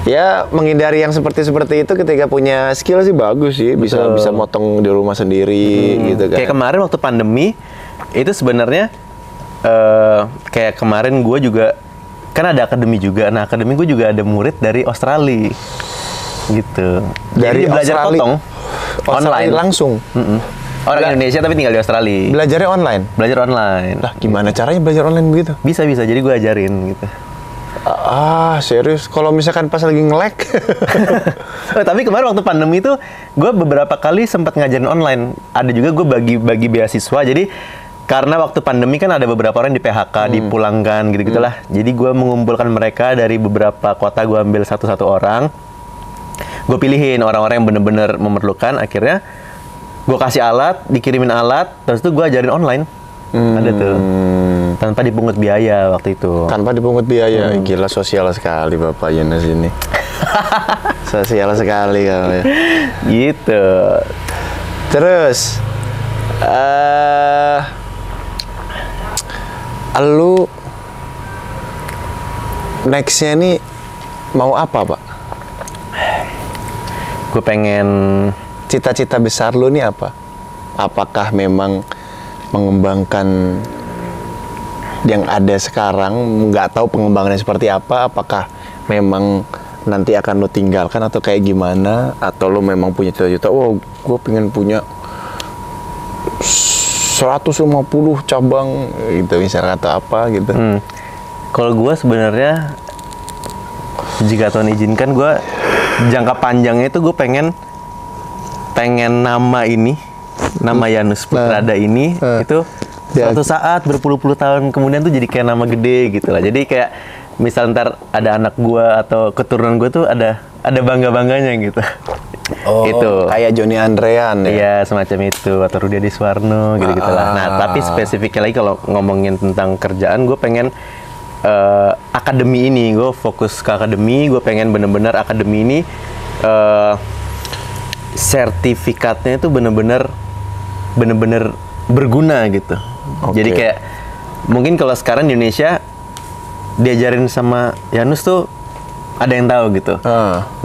Ya menghindari yang seperti itu ketika punya skill sih bagus sih, bisa motong di rumah sendiri gitu kan. kayak kemarin waktu pandemi itu sebenarnya kayak kemarin gue juga kan ada akademi juga. Nah, akademi gue juga ada murid dari Australia gitu. Dari Jadi belajar Australia? potong online langsung. Orang Indonesia tapi tinggal di Australia. Belajarnya online. Belajar online. Lah gimana caranya belajar online begitu? Bisa. Jadi gue ajarin gitu. Serius? Kalau misalkan pas lagi nge-lag? Tapi kemarin waktu pandemi itu gue beberapa kali sempat ngajarin online. Ada juga gue bagi beasiswa. Jadi karena waktu pandemi kan ada beberapa orang di PHK, dipulangkan gitu-gitulah. Jadi gue mengumpulkan mereka dari beberapa kota, gue ambil satu-satu orang. Gue pilihin orang-orang yang bener-bener memerlukan. Akhirnya gue kasih alat, dikirimin alat, terus itu gue ajarin online. Ada tuh. Tanpa dipungut biaya waktu itu. Tanpa dipungut biaya. Gila, sosial sekali Bapak Yunus ini. Sosial sekali kamu ya. Gitu. Terus lu nextnya nih mau apa, Pak? Gue pengen, Cita-cita besar lu nih apa? Apakah memang mengembangkan yang ada sekarang, nggak tahu pengembangannya seperti apa? Apakah memang nanti akan lu tinggalkan atau kayak gimana? Atau lu memang punya cita-cita, oh gue pengen punya 150 cabang gitu misalnya, atau apa gitu? kalau gue sebenarnya jika Tuhan izinkan, gue jangka panjangnya itu gue pengen nama ini, nama Yanus Putrada ini itu suatu saat berpuluh-puluh tahun kemudian tuh jadi kayak nama gede gitu lah. Jadi kayak misal ntar ada anak gue atau keturunan gue tuh ada bangga-bangganya gitu. Oh, itu kayak Joni Andrean ya? Iya, semacam itu, atau Rudi Adi Suwarno gitu-gitu lah. Nah, tapi spesifiknya lagi kalau ngomongin tentang kerjaan, gue pengen akademi ini, gue fokus ke akademi, gue pengen bener-bener akademi ini sertifikatnya itu bener-bener berguna gitu. Oke. Jadi kayak mungkin kalau sekarang di Indonesia diajarin sama Yanus tuh ada yang tahu gitu.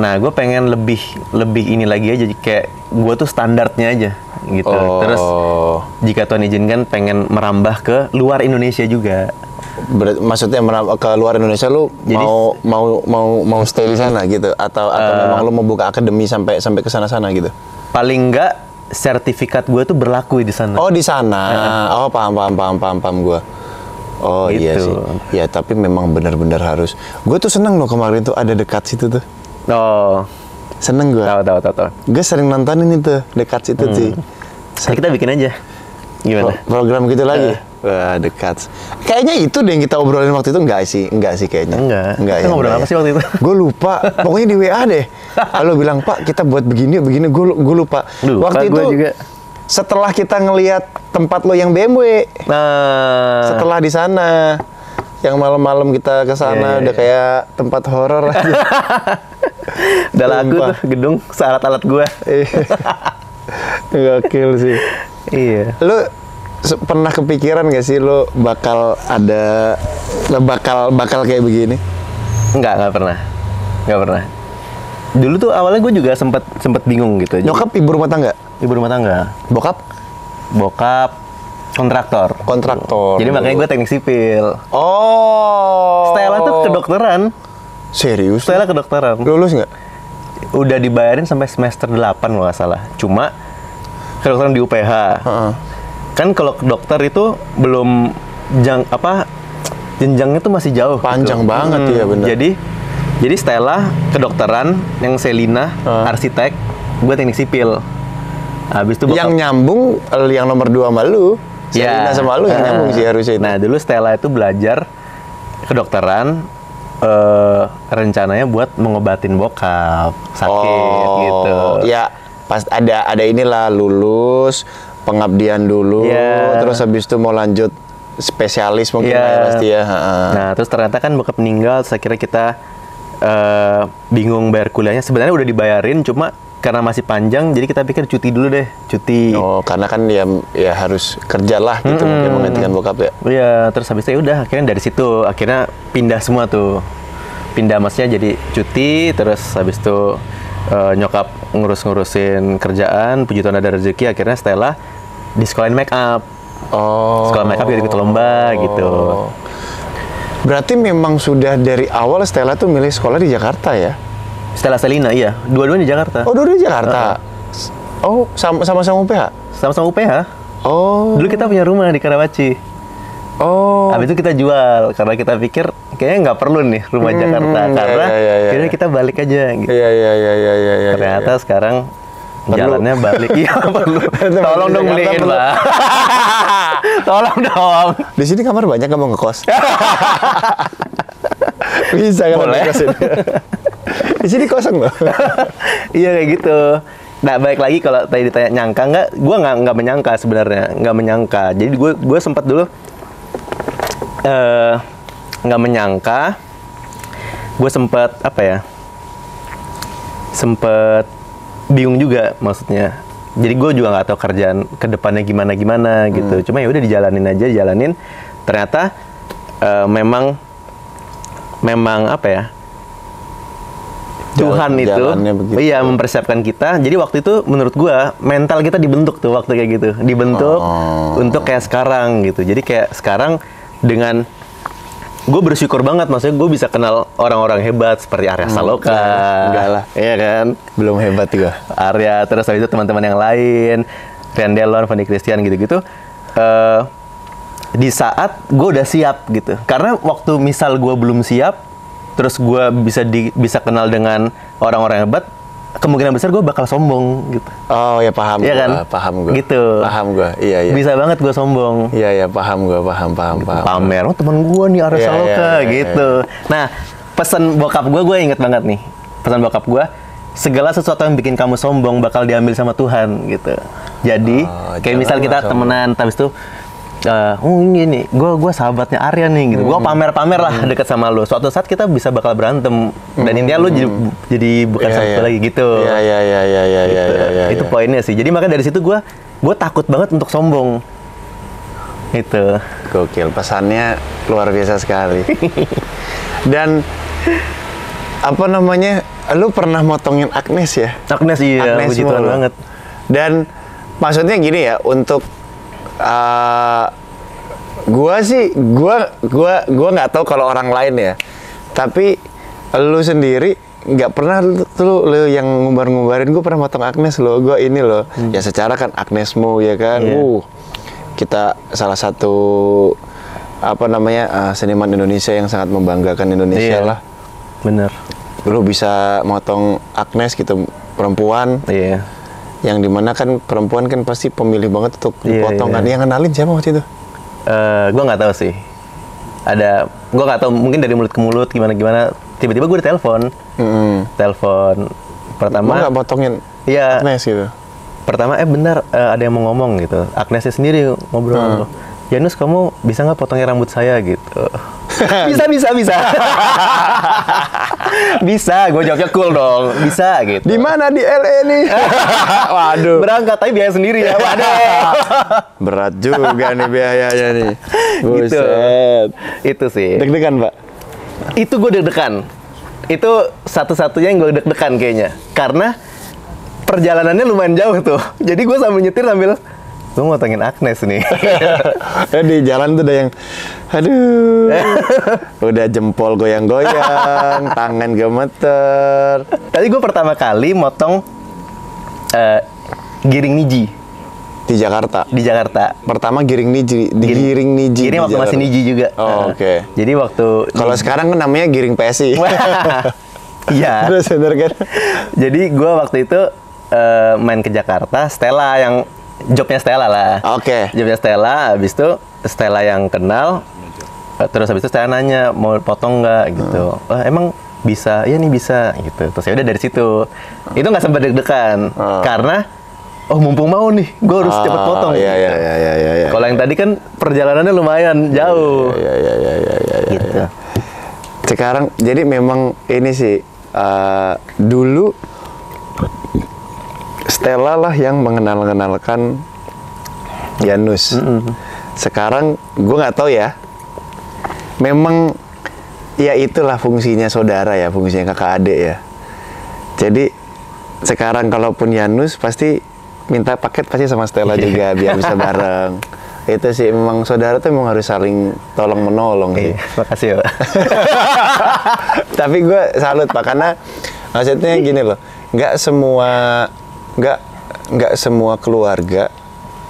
Nah, gue pengen lebih ini lagi aja, kayak gue tuh standarnya aja gitu. Terus jika Tuhan izinkan pengen merambah ke luar Indonesia juga. Maksudnya ke luar Indonesia lu Jadi, mau stay di sana gitu, atau memang lu mau buka akademi sampai ke sana-sana gitu? Paling enggak sertifikat gue tuh berlaku di sana. Oh, di sana. Oh, paham gue. Oh Gitu. iya sih. Ya, tapi memang benar-benar harus. Gue tuh seneng loh kemarin tuh ada dekat situ tuh. Oh, Seneng gue. tahu. Gue sering nontonin itu dekat situ sih. Nah, kita bikin aja. Gimana? Program gitu lagi. Wah, dekat. Kayaknya itu deh yang kita obrolin waktu itu. Enggak sih kayaknya. Enggak. Kita ngobrol apa sih waktu itu? Gue lupa. Pokoknya di WA deh. Lalu bilang, "Pak, kita buat begini. Gue lupa. Waktu itu juga. Setelah kita ngelihat tempat lo yang BMW. Nah, Setelah di sana, yang malam-malam kita ke sana udah kayak tempat horor aja. udah laku Sumpah. tuh gedung sealat-alat gue. Gokil sih. Iya. Lu pernah kepikiran gak sih lo bakal kayak begini? Enggak pernah. Dulu tuh awalnya gue juga sempet bingung gitu. Nyokap ibu rumah tangga? Ibu rumah tangga. Bokap kontraktor. Jadi makanya gue teknik sipil. Oh. Stella tuh kedokteran. Serius? Stella kedokteran. Lulus nggak? Udah dibayarin sampai semester 8 kalau nggak salah. Cuma kedokteran di UPH. Kan kalau dokter itu belum jenjangnya tuh masih jauh. Panjang banget ya, bener. Jadi Stella kedokteran, yang Selina arsitek, gue teknik sipil. Habis itu Yang nyambung yang nomor 2 sama lu. Ya. Selina sama lu yang nyambung sih harusnya itu. Nah, dulu Stella itu belajar kedokteran, rencananya buat mengobatin bokap sakit gitu. Ya, pas ada inilah lulus, pengabdian dulu, terus habis itu mau lanjut spesialis mungkin ya pasti ya. Nah, terus ternyata kan bokap meninggal, saya kira kita bingung bayar kuliahnya. Sebenarnya udah dibayarin, cuma karena masih panjang, jadi kita pikir cuti dulu deh, cuti. Oh, karena kan ya harus kerja lah gitu, mungkin menggantikan bokap ya. Iya, terus habis itu ya udah, akhirnya dari situ, akhirnya pindah semua tuh. Pindah maksudnya jadi cuti, terus habis itu nyokap ngurusin kerjaan, puji Tuhan ada rezeki, akhirnya Stella di sekolahin make up. Oh. Sekolah make up ikut lomba gitu. Berarti memang sudah dari awal Stella tuh milih sekolah di Jakarta ya? Stella Selina, iya. Dua-duanya di Jakarta. Oh, dulu di Jakarta. Oh, sama-sama UPH? Sama-sama UPH. Oh. Dulu kita punya rumah di Karawaci. Oh. Habis itu kita jual karena kita pikir kayaknya nggak perlu nih rumah Jakarta, karena akhirnya kita balik aja gitu. Iya. Ternyata sekarang jalannya balik. Iya, perlu. Tolong dong beliin, Pak. Tolong dong. Di sini kamar banyak, nggak mau ngekos? Bisa kan? Boleh. Di sini kosong loh. Iya kayak gitu. Nah, baik lagi kalau tadi ditanya nyangka nggak, gue nggak menyangka sebenarnya, nggak menyangka. Jadi gue sempat dulu nggak menyangka, gue sempat apa ya, sempat bingung juga maksudnya. Jadi gue juga nggak tahu kerjaan kedepannya gimana gitu. Cuma ya udah dijalanin. Ternyata memang apa ya? Tuhan itu iya mempersiapkan kita. Jadi waktu itu menurut gua mental kita dibentuk tuh waktu kayak gitu. Dibentuk untuk kayak sekarang gitu. Jadi kayak sekarang dengan gue bersyukur banget, maksudnya gue bisa kenal orang-orang hebat seperti Arya Saloka. Enggak lah. Iya kan? Belum hebat juga. Arya, terus habis itu teman-teman yang lain, Rian Delon, Fanny Christian gitu-gitu. Di saat gue udah siap gitu. Karena waktu misal gue belum siap, terus gue bisa kenal dengan orang-orang hebat, kemungkinan besar gue bakal sombong gitu. Oh ya paham. Iya kan? Paham gue. Gitu. Paham gue. Iya. Bisa banget gue sombong. Iya paham gue. Paham. Pamer, oh teman gue nih Arya Saloka gitu. Nah, pesan bokap gue inget banget nih. Pesan bokap gue, segala sesuatu yang bikin kamu sombong bakal diambil sama Tuhan gitu. Jadi kayak misal kita temenan, habis itu ini gue sahabatnya Arya nih gitu. Gue pamer lah deket sama lo. Suatu saat kita bisa bakal berantem dan intinya lo jadi bukan satu lagi gitu. Iya. Itu poinnya sih. Jadi makanya dari situ gue takut banget untuk sombong. Itu. Gokil, pesannya luar biasa sekali. Dan apa namanya? Lu pernah motongin Agnes ya? Agnes iya, puji Tuhan banget. Dan maksudnya gini ya, untuk gua nggak tahu kalau orang lain ya, tapi lu sendiri nggak pernah lu yang ngumbar-ngumbarin gue pernah motong Agnes lo, gue ini lo. Ya secara kan Agnesmu ya kan, kita salah satu apa namanya seniman Indonesia yang sangat membanggakan Indonesia lah. Bener. Lu bisa motong Agnes gitu, perempuan. Iya. Yang dimana kan perempuan kan pasti pemilih banget untuk dipotong kan. Yang kenalin siapa waktu itu? Gue nggak tahu sih. Gue nggak tahu, mungkin dari mulut ke mulut gimana. Tiba-tiba gue ditelepon. Telepon pertama. Gue nggak potongin Agnes gitu. Pertama benar ada yang mau ngomong gitu. Agnesnya sendiri ngobrol. Janus, kamu bisa nggak potongin rambut saya gitu? bisa. Bisa, gue jawabnya cool dong. Bisa gitu. Di mana di LA nih? Waduh. Berangkat tapi biaya sendiri ya. Waduh. Berat juga nih biayanya nih. Gitu. Itu sih. Deg-degan, Pak? Itu gue deg-degan. Itu satu-satunya yang gue deg-degan kayaknya. Karena perjalanannya lumayan jauh tuh. Jadi gue sambil nyetir sambil gue motongin Agnes nih. Di jalan tuh udah yang aduh. Udah jempol goyang-goyang, tangan gemeter. Tadi gue pertama kali motong giring niji. Di Jakarta? Di Jakarta. Pertama giring niji. Giring niji. Giring waktu masih niji juga. Oh, oke. Jadi waktu kalau sekarang kan namanya giring PSI. Iya. Terus bener kan? Jadi gue waktu itu main ke Jakarta, Stella yang jobnya Stella lah. Oke. Jobnya Stella, habis itu Stella yang kenal. Terus habis itu Stella nanya mau potong nggak gitu. Emang bisa? Iya nih bisa gitu. Terus ya udah dari situ. Itu nggak sempat deg-degan karena mumpung mau nih, gue harus cepet potong. Iya. Kalau yang tadi kan perjalanannya lumayan jauh. Iya. Gitu. Sekarang jadi memang ini sih dulu Stella lah yang mengenalkan Janus. Sekarang gue nggak tahu ya. Memang ya itulah fungsinya saudara ya, fungsinya kakak adik ya. Jadi sekarang kalaupun Janus pasti minta paket pasti sama Stella juga biar bisa bareng. Itu sih memang saudara tuh memang harus saling tolong menolong sih. Makasih ya, Pak. Tapi gue salut Pak, karena maksudnya gini loh, nggak semua keluarga,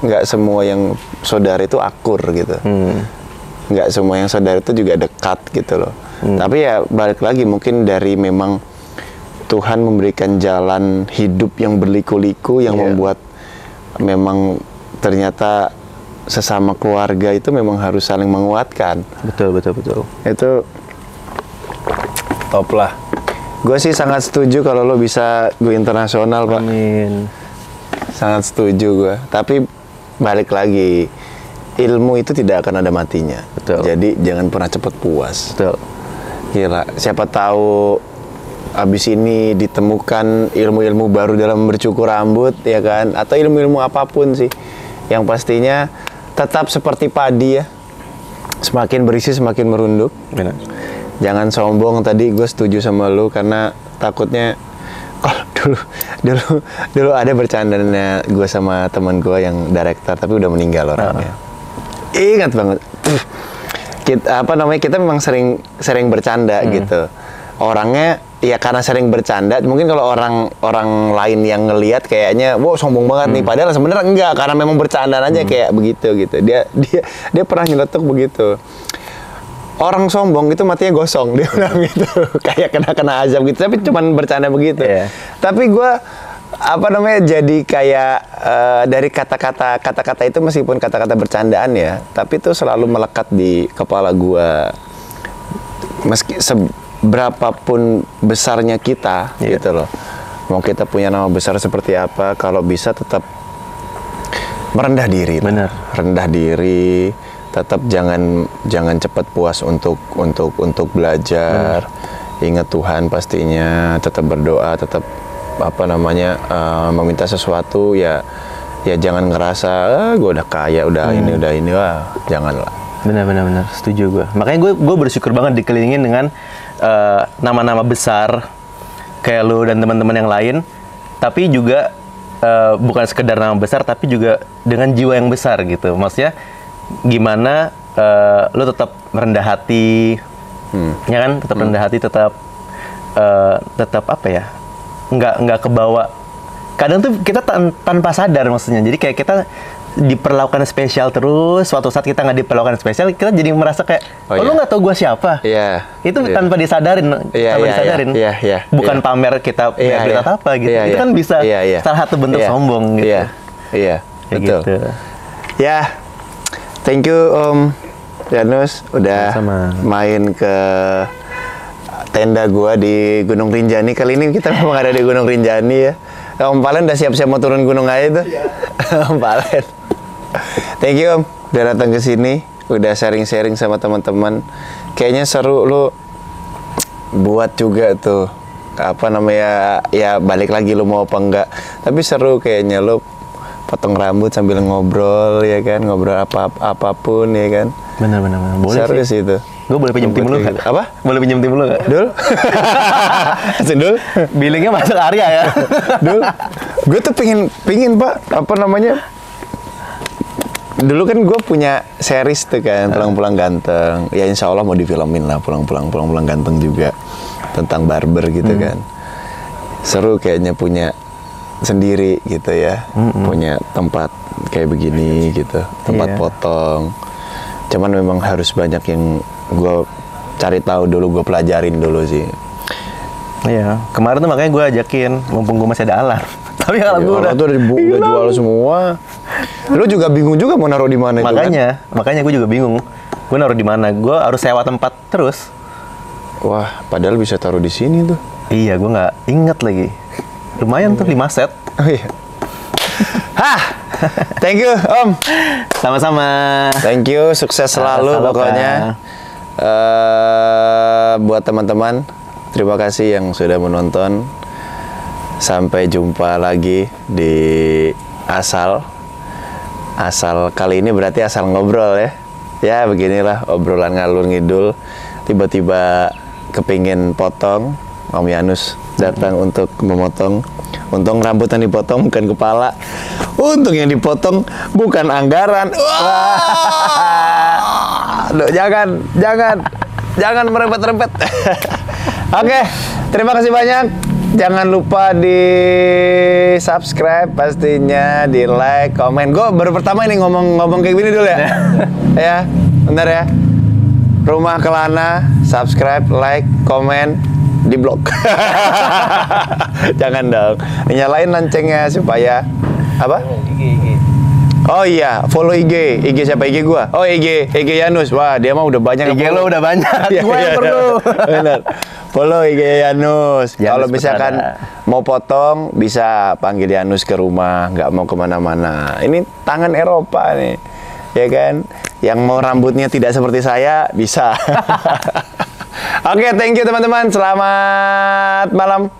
nggak semua yang saudara itu akur gitu. Nggak semua yang saudara itu juga dekat gitu loh. Tapi ya balik lagi mungkin dari memang Tuhan memberikan jalan hidup yang berliku-liku yang membuat memang ternyata sesama keluarga itu memang harus saling menguatkan. Betul. Itu top lah. Gue sih sangat setuju kalau lo bisa go internasional, Pak. Amin. sangat setuju gue. Tapi balik lagi, ilmu itu tidak akan ada matinya. Betul. Jadi jangan pernah cepat puas. Betul. Gila, siapa tahu abis ini ditemukan ilmu-ilmu baru dalam bercukur rambut, ya kan? Atau ilmu-ilmu apapun sih. Yang pastinya tetap seperti padi ya. Semakin berisi semakin merunduk. Benar. Jangan sombong, tadi gue setuju sama lu karena takutnya kalau dulu ada bercandanya gue sama teman gue yang director tapi udah meninggal orangnya. Ingat banget. Kita memang sering bercanda gitu. Orangnya ya karena sering bercanda, mungkin kalau orang lain yang ngelihat kayaknya wow sombong banget nih, padahal sebenarnya enggak, karena memang bercandaan aja kayak begitu gitu. Dia pernah nyeletuk begitu. Orang sombong itu matinya gosong, dia bilang gitu. Kayak kena azab gitu, tapi cuman bercanda begitu. Yeah. Tapi gue jadi kayak dari kata-kata itu, meskipun kata-kata bercandaan ya, tapi itu selalu melekat di kepala gue. Meski seberapapun besarnya kita, gitu loh. Mau kita punya nama besar seperti apa, kalau bisa tetap merendah diri. Benar. Rendah diri, tetap jangan cepat puas untuk belajar. Ingat Tuhan pastinya, tetap berdoa, tetap meminta sesuatu ya jangan ngerasa gue udah kaya, udah ini wah, janganlah. Benar, setuju gue. Makanya gue bersyukur banget dikelilingin dengan nama-nama besar kayak lu dan teman-teman yang lain, tapi juga bukan sekedar nama besar, tapi juga dengan jiwa yang besar gitu. Maksudnya gimana lu tetap merendah hati, ya kan? Tetap rendah hati, tetap apa ya? Nggak kebawa. Kadang tuh kita tanpa sadar maksudnya. Jadi kayak kita diperlakukan spesial terus, suatu saat kita nggak diperlakukan spesial, kita jadi merasa kayak, lu nggak tahu gue siapa. Iya. Itu tanpa disadarin, bukan pamer kita berita apa gitu. Itu kan bisa salah satu bentuk sombong gitu. Iya, betul. Gitu. Ya, thank you Om Janus udah main ke tenda gua di Gunung Rinjani. Kali ini kita memang ada di Gunung Rinjani ya. Om Palen udah siap-siap mau turun gunung aja tuh. Om Palen. Thank you Om udah datang ke sini, udah sharing-sharing sama teman-teman. Kayaknya seru lu buat juga tuh ya balik lagi lu mau apa enggak. Tapi seru kayaknya lu potong rambut sambil ngobrol ya kan, ngobrol apapun ya kan. Benar. Boleh seru sih itu. Gue boleh pinjam tim lu nggak? Apa? Boleh pinjam tim lu nggak? Dul? Dul? Billingnya masuk area ya? Dul? Gue tuh pingin Pak, dulu kan gue punya series tuh kan, Pulang-Pulang Ganteng. Ya insya Allah mau difilmin lah, Pulang-Pulang Ganteng juga. Tentang barber gitu kan. Seru kayaknya punya sendiri gitu ya. Punya tempat kayak begini gitu, tempat potong. Cuman memang harus banyak yang gue cari tahu dulu, gue pelajarin dulu sih. Iya, kemarin tuh makanya gue ajakin, mumpung gue masih ada alat. Tapi kalau gue udah jual semua. Lu juga bingung juga mau naruh di mana itu kan? Makanya gue juga bingung. Gue naruh di mana? Gue harus sewa tempat terus. Wah, padahal bisa taruh di sini tuh. Iya, gue nggak inget lagi. Lumayan tuh 5 set. Oh iya. Hah, thank you Om. Sama-sama. Thank you, sukses selalu pokoknya. Buat teman-teman, terima kasih yang sudah menonton. Sampai jumpa lagi di Asal kali ini berarti asal ngobrol ya. Ya beginilah obrolan ngalur ngidul. Tiba-tiba kepingin potong, Om Janus datang untuk memotong. Untung rambut yang dipotong bukan kepala. Untung yang dipotong bukan anggaran. Duh, jangan merempet-rempet. Oke, terima kasih banyak. Jangan lupa di subscribe pastinya, di like, komen. Gue baru pertama ini ngomong kayak gini dulu ya. Ya, bentar ya. Rumah Kelana, subscribe, like, komen, di blog. Jangan dong. Nyalain loncengnya supaya apa? IG. Oh iya, follow IG siapa IG gua? Oh IG Janus. Wah, dia mah udah banyak. IG lo udah banyak. Gua yang perlu. Benar. Follow IG Yanus. Kalau misalkan Pradana. mau potong, bisa panggil Yanus ke rumah. Nggak mau kemana-mana. Ini tangan Eropa nih. Ya kan? Yang mau rambutnya tidak seperti saya, bisa. Oke, thank you teman-teman. Selamat malam.